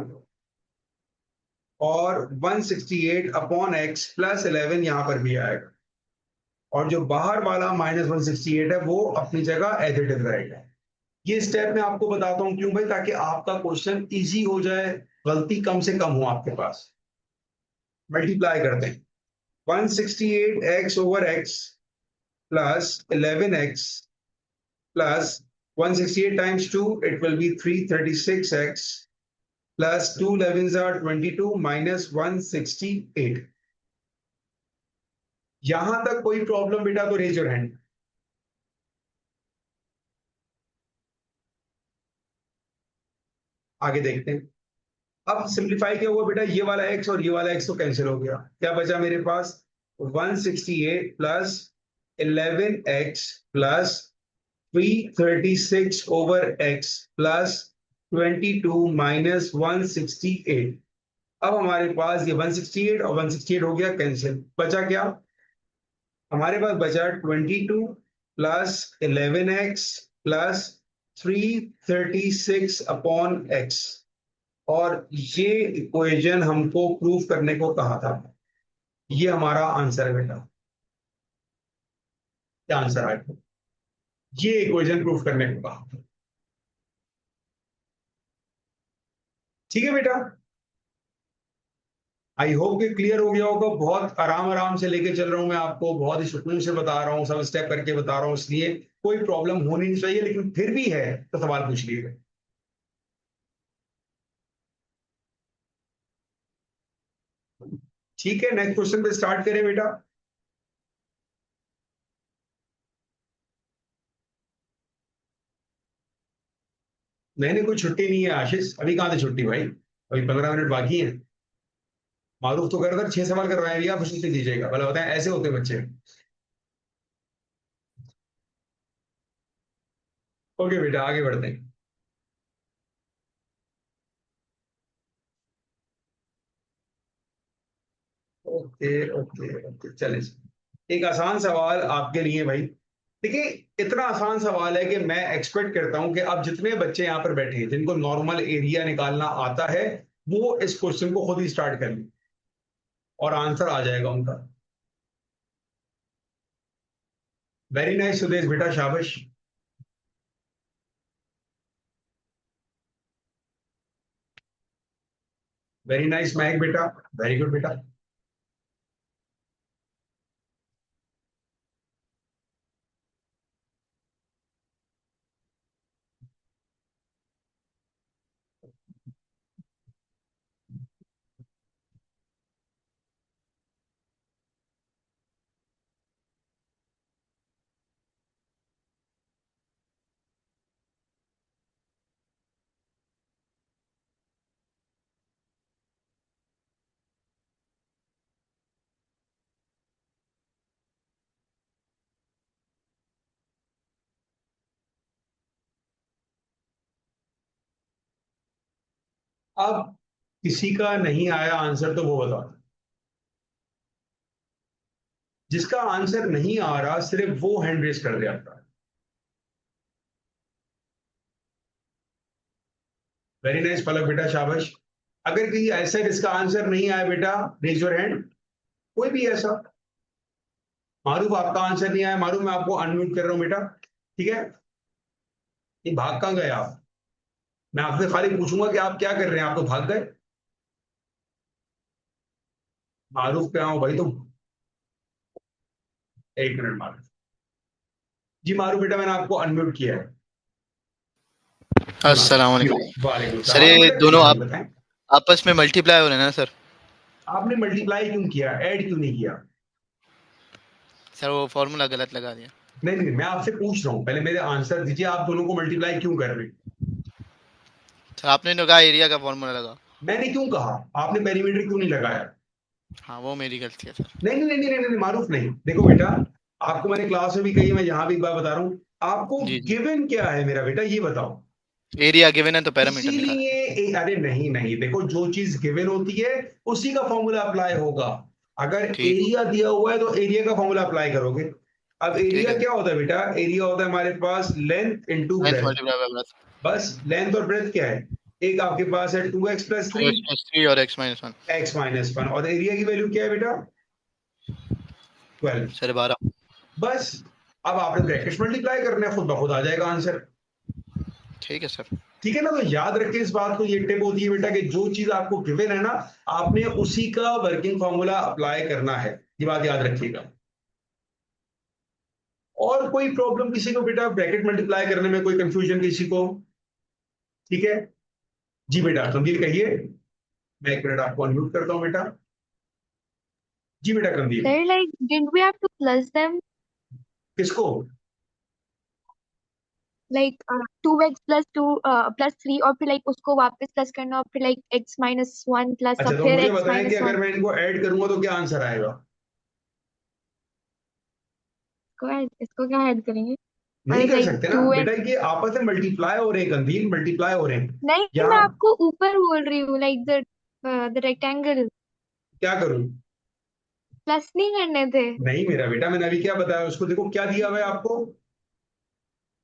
और 168 अपॉन एक्स प्लस 11 यहां पर भी आएगा, और जो बाहर वाला -168 है वो अपनी जगह एज इट इज रहेगा। ये स्टेप मैं आपको बताता हूं क्यों भाई, ताकि आपका क्वेश्चन इजी हो जाए, गलती कम से कम हो आपके पास। मल्टीप्लाई करते हैं, 168x over x plus 11x plus 168 times 2, it will be 336x plus 2 11s are 22 minus 168। यहां तक कोई प्रॉब्लम बेटा तो रेज योर हैंड। आगे देखते हैं। अब सिंप्लीफाई क्या हुआ बेटा, ये वाला x और ये वाला x तो कैंसिल हो गया, क्या बचा मेरे पास, 168 plus 11x plus 336 over x plus 22 minus 168। अब हमारे पास ये 168 और 168 हो गया कैंसिल, बचा क्या हमारे पास, बचा 22 plus 11x plus 336 upon x। और ये इक्वेशन हमको प्रूव करने को कहा था, ये हमारा आंसर है बेटा। क्या आंसर आएगा, ये इक्वेशन प्रूफ करने को कहा। ठीक है बेटा, आई होप कि क्लियर हो गया होगा। बहुत आराम आराम से लेके चल रहा हूं मैं आपको, बहुत ही सुकून से बता रहा हूँ, सब स्टेप करके बता रहा हूँ, इसलिए कोई प्रॉब्लम होनी नहीं चाहिए, लेकिन फिर भी है तो सवाल पूछ लीजिएगा। ठीक है, नेक्स्ट क्वेश्चन पे स्टार्ट करें बेटा। मैंने कोई छुट्टी नहीं है आशीष, अभी कहाँ से छुट्टी भाई, अभी 15 मिनट बाकी है। मारूफ तो कर 6 सवाल करवाए भैया, आप छुट्टी दीजिएगा, भला बताएं ऐसे होते बच्चे। ओके बेटा आगे बढ़ते हैं। ओके ओके ओके, चले। एक आसान सवाल आपके लिए भाई, देखिए इतना आसान सवाल है कि मैं एक्सपेक्ट करता हूं कि अब जितने बच्चे यहां पर बैठे हैं जिनको नॉर्मल एरिया निकालना आता है, वो इस क्वेश्चन को खुद ही स्टार्ट कर लें और आंसर आ जाएगा उनका। वेरी नाइस सुदेश बेटा, शाबाश। वेरी नाइस महक बेटा, वेरी गुड बेटा। अब किसी का नहीं आया आंसर तो वो बताओ, जिसका आंसर नहीं आ रहा सिर्फ वो हैंड रेज कर दे आपका। वेरी नाइस पलक बेटा, शाबाश। अगर किसी ऐसा है जिसका आंसर नहीं आया बेटा, रेज योर हैंड। कोई भी ऐसा? मारूफ आपका आंसर नहीं आया, मारूफ मैं आपको अनम्यूट कर रहा हूं बेटा, ठीक है। ये भाग कहाँ गए आप? मैं आपसे खाली पूछूंगा कि आप क्या कर रहे हैं, आप तो भाग गए। मारूफ पे आओ भाई तुम। एक मिनट मारूफ जी, मारूफ बेटा मैंने आपको अनम्यूट किया है। जी अस्सलाम मारूफ, वालेकुम। वालेकुम सर सलाम। ये बेटा दोनों जी आप बताएं, आपस में मल्टीप्लाई हो रहे हैं ना सर? आपने मल्टीप्लाई क्यों किया, ऐड क्यों नहीं किया? सर वो फॉर्मूला गलत लगा दिया। नहीं नहीं, मैं आपसे पूछ रहा हूँ, पहले मेरे आंसर दीजिए, आप दोनों को मल्टीप्लाई क्यों कर रहे हैं? सर आपने तो कहा एरिया का फॉर्मूला लगा। मैंने क्यों कहा? आपने पेरीमीटर क्यों नहीं लगाया? हाँ वो मेरी गलती है सर। नहीं नहीं नहीं नहीं नहीं, नहीं मारूफ नहीं। देखो बेटा, आपको मैंने क्लास में भी कही, मैं यहाँ भी एक बार बता रहा हूँ, आपको जी जी। गिवन क्या है मेरा बेटा, ये बताओ। एरिया गिवन है तो पैरामीटर लिखा है। इसीलिए अरे नहीं नहीं, देखो जो चीज गिवन होती है उसी का फॉर्मूला अप्लाई होगा। अगर ठीक एरिया दिया हुआ है तो एरिया का फॉर्मूला अप्लाई करोगे। अब ठीक एरिया है। क्या होता है बेटा? एरिया होता है हमारे पास length into length breadth. Multiply by breadth. बस लेंथ और ब्रेथ क्या है? एक आपके पास है 2x+3, 2x+3 और x-1। x-1, और एरिया की वैल्यू क्या है बेटा? 12। सर 12। बस अब आपने ब्रैकेट्स मल्टीप्लाई करना है, खुद ब खुद आ जाएगा आंसर। ठीक है सर। ठीक है ना? तो याद रखें इस बात को, ये टिप होती है बेटा कि जो चीज आपको गिवन है ना, आपने उसी का वर्किंग फॉर्मूला अप्लाई करना है, ये बात याद रखिएगा। और कोई प्रॉब्लम किसी को बेटा ब्रैकेट मल्टीप्लाई करने में, कोई कंफ्यूजन किसी को? ठीक है जी बेटा, कंदील कहिए। मैं एक मिनट आपको अनम्यूट करता हूं बेटा। जी बेटा कंदील। Sir, like, didn't we have to plus them? किसको? Like 2x plus 2 plus 3 और फिर like उसको वापस प्लस करना और फिर like x-1 plus अच्छा और तो फिर मुझे x बताएं कि minus अगर 1 मैं इनको ऐड करूंगा तो क्या आंसर आएगा? इसको क्या ऐड करेंगे? और नहीं कर like सकते ना 2x। बेटा, ये आपस में मल्टीप्लाई हो रहे हैं कंदील, मल्टीप्लाई हो रहे हैं। नहीं मैं यहाँ आपको ऊपर बोल रही हूँ like the rectangle क्या करूं? प्लस नहीं करने थे। नहीं मेरा बेटा, मैंने अभी क्या बताया उसको, देखो क्या दिया हुआ है आपको।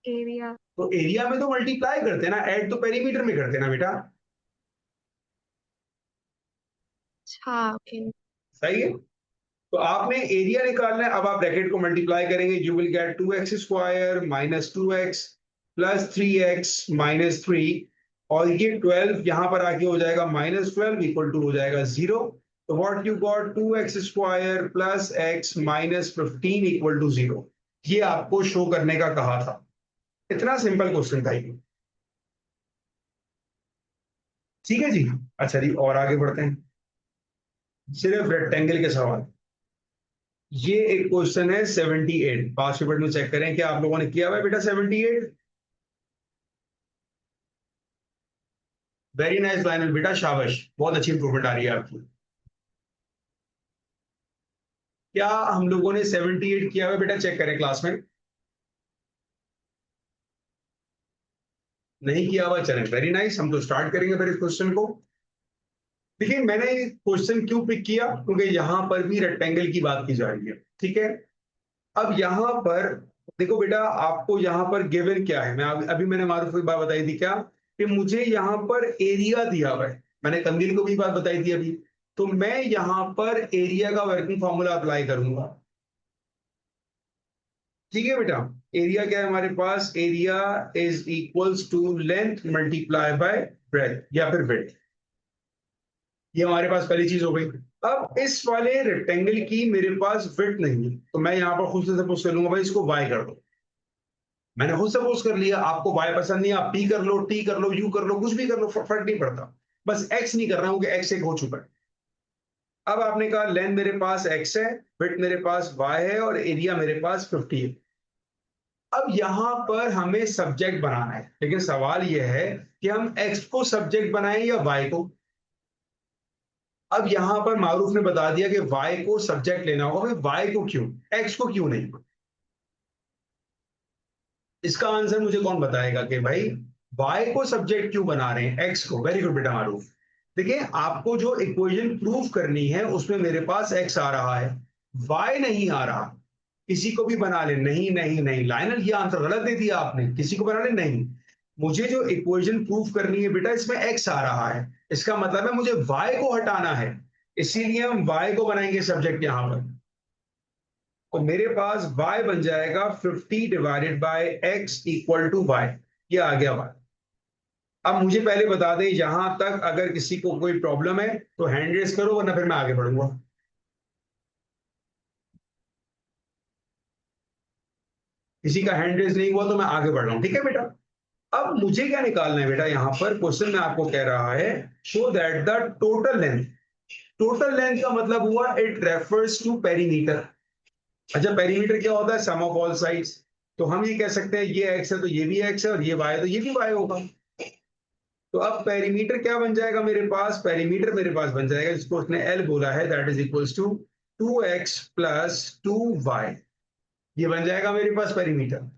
एरिया। तो एरिया में तो मल्टीप्लाई करते हैं ना, ऐड तो पेरीमीटर में करते हैं ना बेटा। अच्छा ओके। सही है। तो आपने एरिया निकालना है, अब आप ब्रैकेट को मल्टीप्लाई करेंगे, you will get 2x² minus 2x plus 3x minus 3, और ये 12 यहां पर आके हो जाएगा -12 इक्वल टू हो जाएगा 0। तो what you got 2x² plus x minus 15 equal to 0। ये आपको शो करने का कहा था, इतना सिंपल क्वेश्चन था ये। ठीक है जी। अच्छा जी, और आगे बढ़ते हैं, सिर्फ रेक्टेंगल के सवाल। ये एक क्वेश्चन है 78, पांच पेपर में चेक करें क्या आप लोगों ने किया हुआ है बेटा 78। वेरी नाइस लाइन बेटा, शाबाश, बहुत अच्छी इंप्रूवमेंट आ रही है आपकी। क्या हम लोगों ने 78 किया हुआ है बेटा? चेक करें क्लास में। नहीं किया हुआ, चलें, वेरी नाइस, हम तो स्टार्ट करेंगे फिर इस क्वेश्चन को। देखिए मैंने क्वेश्चन क्यों पिक किया, क्योंकि यहां पर भी रेक्टेंगल की बात की जा रही है, ठीक है। अब यहां पर देखो बेटा, आपको यहां पर गिवन क्या है, मैं अभी मैंने मारूफ को बात बताई थी क्या, कि मुझे यहां पर एरिया दिया हुआ है, मैंने कंदील को भी बात बताई थी अभी। तो मैं यहां पर एरिया का वर्किंग फॉर्मूला अप्लाई करूंगा। ठीक है बेटा, एरिया क्या है हमारे पास? Area is equals to length multiply by breadth या फिर विड्थ। ये हमारे पास पहली चीज हो गई। अब इस वाले रेक्टेंगल की मेरे पास विड्थ नहीं है, तो मैं यहां पर खुद से सपोज कर लूंगा भाई इसको y कर दो। मैंने खुद सपोज कर लिया, आपको y पसंद नहीं, आप p कर लो, t कर लो, u कर लो, कुछ भी कर लो, फर्क नहीं पड़ता, बस x नहीं कर रहा हूं कि x एक हो चुका है। अब आपने कहा लेंथ मेरे पास x है, विड्थ मेरे पास y है, और एरिया मेरे पास 50 है। अब यहां पर हमें सब्जेक्ट बनाना है, लेकिन सवाल यह है कि हम x को सब्जेक्ट बनाएं या y को। अब यहां पर मारूफ ने बता दिया कि y को सब्जेक्ट लेना होगा, भाई y को क्यों, x को क्यों नहीं? इसका आंसर मुझे कौन बताएगा कि भाई y को सब्जेक्ट क्यों बना रहे हैं, x को? वेरी गुड बेटा मारूफ। देखिए आपको जो इक्वेशन प्रूव करनी है उसमें मेरे पास x आ रहा है, y नहीं आ रहा। किसी को भी बना ले, नहीं नहीं नहीं लाइनल, ये आंसर गलत दे दिया आपने, किसी को बना ले नहीं। मुझे जो इक्वेशन प्रूव करनी है बेटा इसमें x आ रहा है, इसका मतलब है मुझे y को हटाना है, इसीलिए हम y को बनाएंगे सब्जेक्ट यहां पर। तो मेरे पास y बन जाएगा 50 divided by x equal to y, ये आ गया y। अब मुझे पहले बता दें यहां तक अगर किसी को कोई प्रॉब्लम है तो हैंड रेस करो, वरना फिर मैं आगे बढ़ूंगा। किसी का हैंड रेस नहीं हुआ तो मैं आगे बढ़ रहा हूं, ठीक है बेटा। अब मुझे क्या निकालना है बेटा, यहां पर क्वेश्चन में आपको कह रहा है show that the total length, total length का मतलब हुआ इट रेफर्स टू पेरीमीटर। अच्छा पेरीमीटर क्या होता है, सम ऑफ ऑल साइड्स। तो हम ये कह सकते हैं ये x है तो ये भी x है, और ये y है तो ये भी y होगा। तो अब पेरीमीटर क्या बन जाएगा मेरे पास, पेरीमीटर मेरे पास बन जाएगा जिसको उसने L बोला है, that is equals to 2x plus 2y, ये बन जाएगा मेरे पास पेरीमीटर।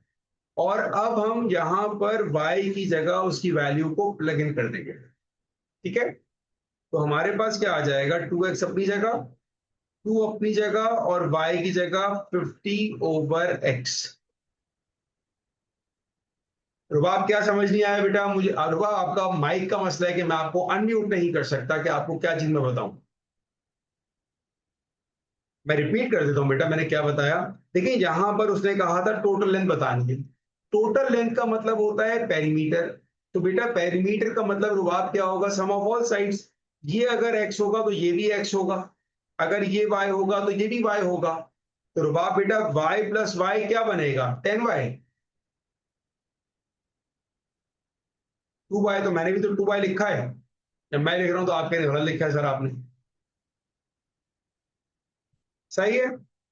और अब हम यहां पर y की जगह उसकी वैल्यू को प्लग इन कर देंगे, ठीक है। तो हमारे पास क्या आ जाएगा, 2x अपनी जगह, 2 अपनी जगह, और y की जगह 50/x। रुबाब क्या समझ नहीं आया बेटा मुझे, रुबाब आपका माइक का मसला है कि मैं आपको अनम्यूट नहीं कर सकता, कि आपको क्या चीज मैं बताऊं। मैं रिपीट कर देता हूं बेटा मैंने क्या बताया। देखिए यहां पर उसने कहा था टोटल लेंथ बतानी है, टोटल लेंथ का मतलब होता है पेरीमीटर। तो बेटा पेरीमीटर का मतलब रुबाब क्या होगा, सम ऑफ ऑल साइड्स। ये अगर x होगा तो ये भी x होगा, अगर ये y होगा तो ये भी y होगा। तो रुबाब बेटा y प्लस y क्या बनेगा, 10y। 2y तो मैंने भी तो 2y लिखा है, जब मैं लिख रहा हूं तो आप कह रहे गलत लिखा है सर आपने। सही है,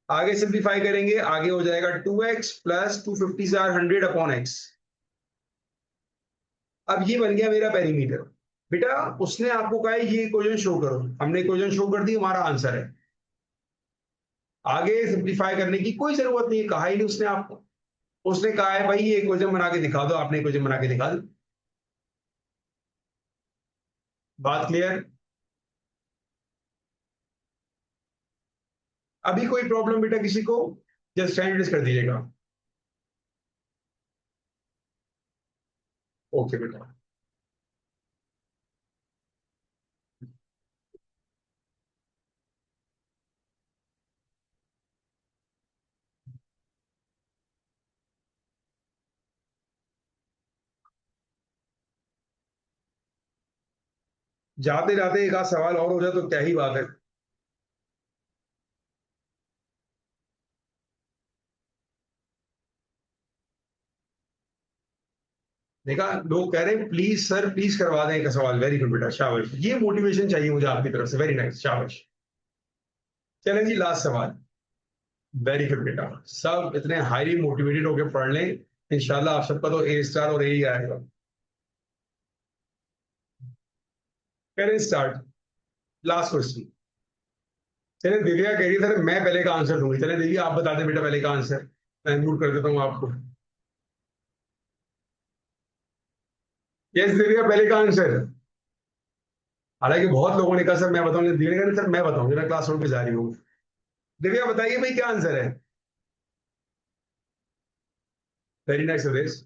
आगे सिंप्लीफाई करेंगे, आगे हो जाएगा 2x प्लस 250 से 100/x। अब ये बन गया मेरा पेरीमीटर। बेटा उसने आपको कहा है ये इक्वेशन शो करो, हमने इक्वेशन शो कर दी, हमारा आंसर है। आगे सिंप्लीफाई करने की कोई जरूरत नहीं है, कहा ही नहीं उसने आपको। उसने कहा है भाई ये इक्वेशन बना के दिखा दो, आपने इक्वेशन बना के दिखा दी। बात क्लियर। अभी कोई प्रॉब्लम बेटा किसी को, जस्ट हैंड रेज कर दीजिएगा। ओके बेटा, जाते जाते एक आध सवाल और हो जाए तो क्या ही बात है। देखा लोग कह रहे हैं प्लीज सर प्लीज करवा दें एक सवाल, वेरी गुड बेटा शाबाश, ये मोटिवेशन चाहिए मुझे आपकी तरफ से, वेरी नाइस शाबाश। चलें जी लास्ट सवाल। वेरी गुड बेटा, सब इतने हाईली मोटिवेटेड होकर पढ़ लें, इंशाल्लाह आप सबका तो ए स्टार और ए ही आएगा। करें स्टार्ट, लास्ट क्वेश्चन। चले दिव्या कह रही है सर मैं पहले का आंसर दूंगी, चले दिव्या आप बता दें बेटा पहले का आंसर, मैं म्यूट कर देता हूँ आपको। यस दिव्या पहले का आंसर। हालांकि बहुत लोगों ने कहा सर मैं बताऊंगा, दिव्या ने कहा सर मैं बताऊंगी, मैं क्लास रूम पे जा रही हूँ। दिव्या बताइए भाई क्या आंसर है। Very nice Suresh.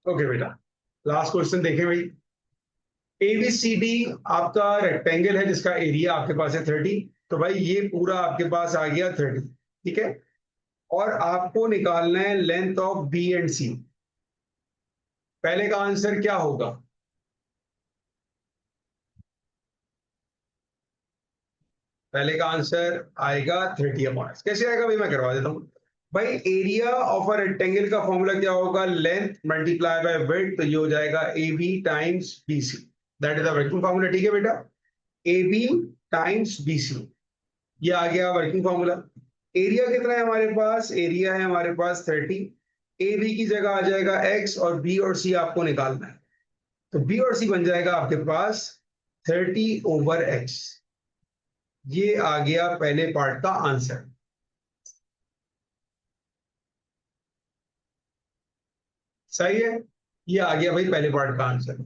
ओके बेटा, लास्ट क्वेश्चन देखें भाई। एबीसीडी आपका रेक्टेंगल है जिसका एरिया आपके पास है 30, तो भाई ये पूरा आपके पास आ गया 30, ठीक है। और आपको निकालना है लेंथ ऑफ बी एंड सी। पहले का आंसर क्या होगा, पहले का आंसर आएगा 30/s। कैसे आएगा भाई मैं करवा देता हूं। भाई एरिया ऑफ अ रेक्टेंगल का फॉर्मूला क्या होगा, लेंथ मल्टीप्लाई बाय विड्थ, तो ये हो जाएगा A B times B C, that is the working formula, ठीक है बेटा। A B times B C, ये आ गया वर्किंग फॉर्मूला। एरिया कितना है हमारे पास, एरिया है हमारे पास 30, ए बी की जगह आ जाएगा x, और बी और सी आपको निकालना है। तो बी और सी बन जाएगा आपके पास 30/x। ये आ गया पहले पार्ट का आंसर। सही है, ये आ गया भाई पहले पार्ट का आंसर।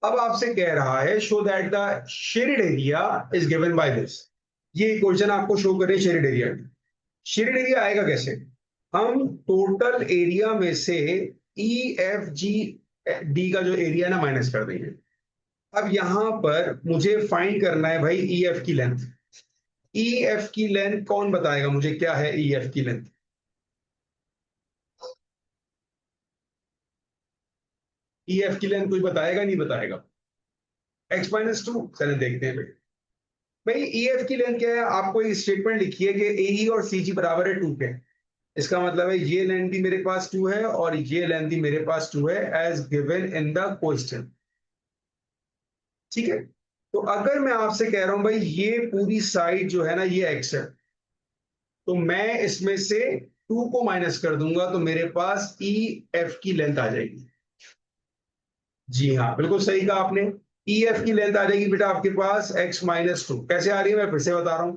अब आपसे कह रहा है show that the shaded area is given by this. ये इक्वेशन आपको शो कर रही है शेडेड एरिया की। शेडेड एरिया आएगा कैसे? हम टोटल एरिया में से ई एफ जी डी का जो एरिया ना माइनस कर देंगे। अब यहां पर मुझे फाइंड करना है भाई ई एफ की लेंथ। ई एफ की लेंथ कौन बताएगा मुझे क्या है ई एफ की लेंथ? ई एफ की लेंथ कोई बताएगा नहीं बताएगा? x माइनस टू, चले देखते हैं भाई। भाई ई एफ की लेंथ क्या है? आपको एक स्टेटमेंट लिखी है कि ए और सी जी बराबर है 2 के। इसका मतलब है ये लेंथ भी मेरे पास 2 है और ये लेंथ भी मेरे पास 2 है as given in the question. ठीक है, तो अगर मैं आपसे कह रहा हूं भाई ये पूरी साइड जो है ना ये x है, तो मैं इसमें से 2 को माइनस कर दूंगा तो मेरे पास ई एफ की लेंथ आ जाएगी। जी हाँ, बिल्कुल सही कहा आपने। ई एफ की लेंथ आ जाएगी बेटा आपके पास x माइनस 2। कैसे आ रही है मैं फिर से बता रहा हूं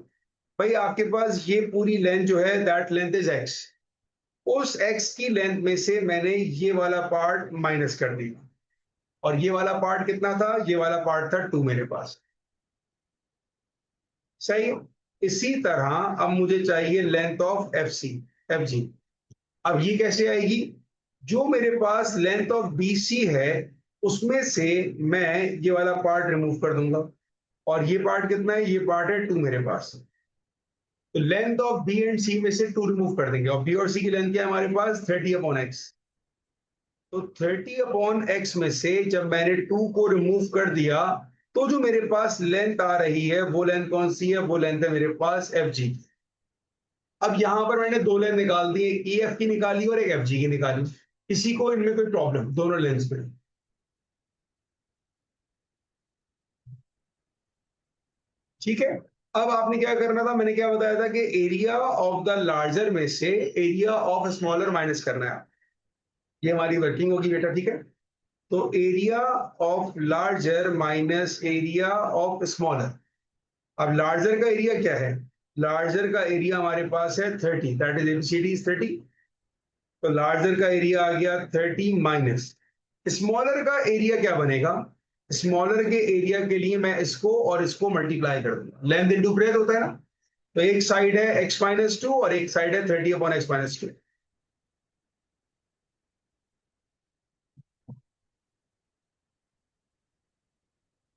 भाई। आपके पास ये पूरी लेंथ जो है दैट लेंथ इज x। उस x की लेंथ में से मैंने ये वाला पार्ट माइनस कर दिया और ये वाला पार्ट कितना था? ये वाला पार्ट था 2 मेरे पास। सही। इसी तरह अब मुझे चाहिए length of F C F G. अब ये कैसे आएगी? जो मेरे पास लेंथ ऑफ बी सी है उसमें से मैं ये वाला पार्ट रिमूव कर दूंगा और ये पार्ट कितना है? ये पार्ट है 2 मेरे पास। तो लेंथ ऑफ बी एंड सी में से 2 रिमूव कर देंगे और बी और सी की लेंथ क्या है हमारे पास? 30/x। तो 30/x में से जब मैंने 2 को रिमूव कर दिया तो जो मेरे पास लेंथ आ रही है वो लेंथ कौन सी है? वो लेंथ है मेरे पास एफ जी। अब यहां पर मैंने 2 लेंथ निकाल दी, एक ई एफ की निकाली और एक एफ जी की निकाली। किसी को इनमें कोई प्रॉब्लम? दोनों लेंथ पे ठीक है। अब आपने क्या करना था? मैंने क्या बताया था कि एरिया ऑफ द लार्जर में से एरिया ऑफ स्मॉलर माइनस करना है। ये हमारी वर्किंग होगी बेटा। ठीक है, तो area of larger minus area of smaller. अब लार्जर का एरिया क्या है? लार्जर का एरिया हमारे पास है 30, दैट इज एबीसीडी इज 30। तो लार्जर का एरिया आ गया 30 माइनस स्मॉलर का एरिया क्या बनेगा? स्मॉलर के एरिया के लिए मैं इसको और इसको मल्टीप्लाई कर दूंगा। लेंथ इनटू ब्रेथ होता है ना, तो एक साइड है x माइनस 2 और एक साइड है 30/x माइनस 2।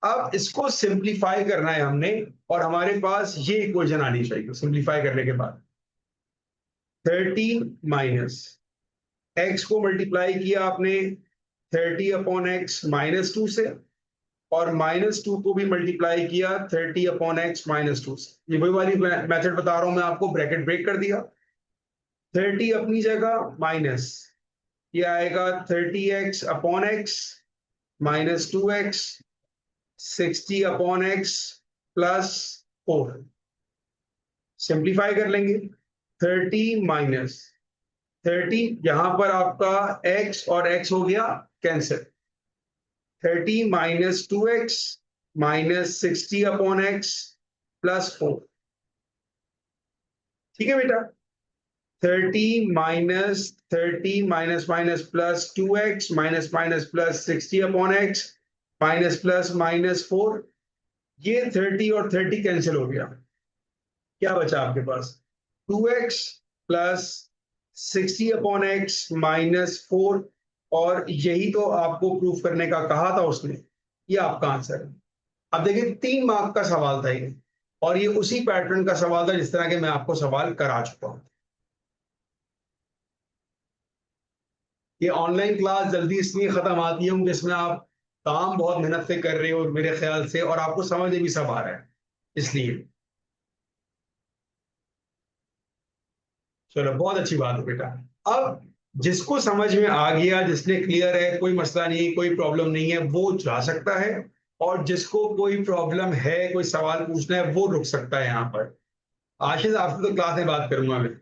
अब इसको सिंप्लीफाई करना है हमने और हमारे पास ये इक्वेशन आनी चाहिए। सिंप्लीफाई करने के बाद 30 माइनस x को मल्टीप्लाई किया आपने 30/x माइनस 2 से और माइनस 2 को भी मल्टीप्लाई किया 30/x माइनस 2 से। ये वही वाली मेथड बता रहा हूं मैं आपको, ब्रैकेट ब्रेक कर दिया। 30 अपनी जगह माइनस ये आएगा 30x/x minus 2x 60/x plus 4। Simplify कर लेंगे। 30 माइनस 30, यहां पर आपका x और x हो गया cancel. 30 minus 2x minus 60/x plus 4। ठीक है बेटा। 30 minus 30 minus minus plus 2x minus minus plus 60/x minus plus minus 4। ये 30 और 30 कैंसिल हो गया। क्या बचा आपके पास? 2x plus 60/x minus 4। और यही तो आपको प्रूफ करने का कहा था उसने। ये आपका आंसर है। अब देखिए 3 मार्क का सवाल था ये और ये उसी पैटर्न का सवाल था जिस तरह के मैं आपको सवाल करा चुका हूं। ये ऑनलाइन क्लास जल्दी इसलिए खत्म आती है क्योंकि इसमें आप काम बहुत मेहनत से कर रहे हो मेरे ख्याल से, और आपको समझ भी सब आ रहा है इसलिए। चलो बहुत अच्छी बात है बेटा। अब जिसको समझ में आ गया, जिसने क्लियर है, कोई मसला नहीं, कोई प्रॉब्लम नहीं है, वो जा सकता है। और जिसको कोई प्रॉब्लम है, कोई सवाल पूछना है, वो रुक सकता है यहाँ पर। आशीष आपसे तो क्लास में बात करूंगा मैं।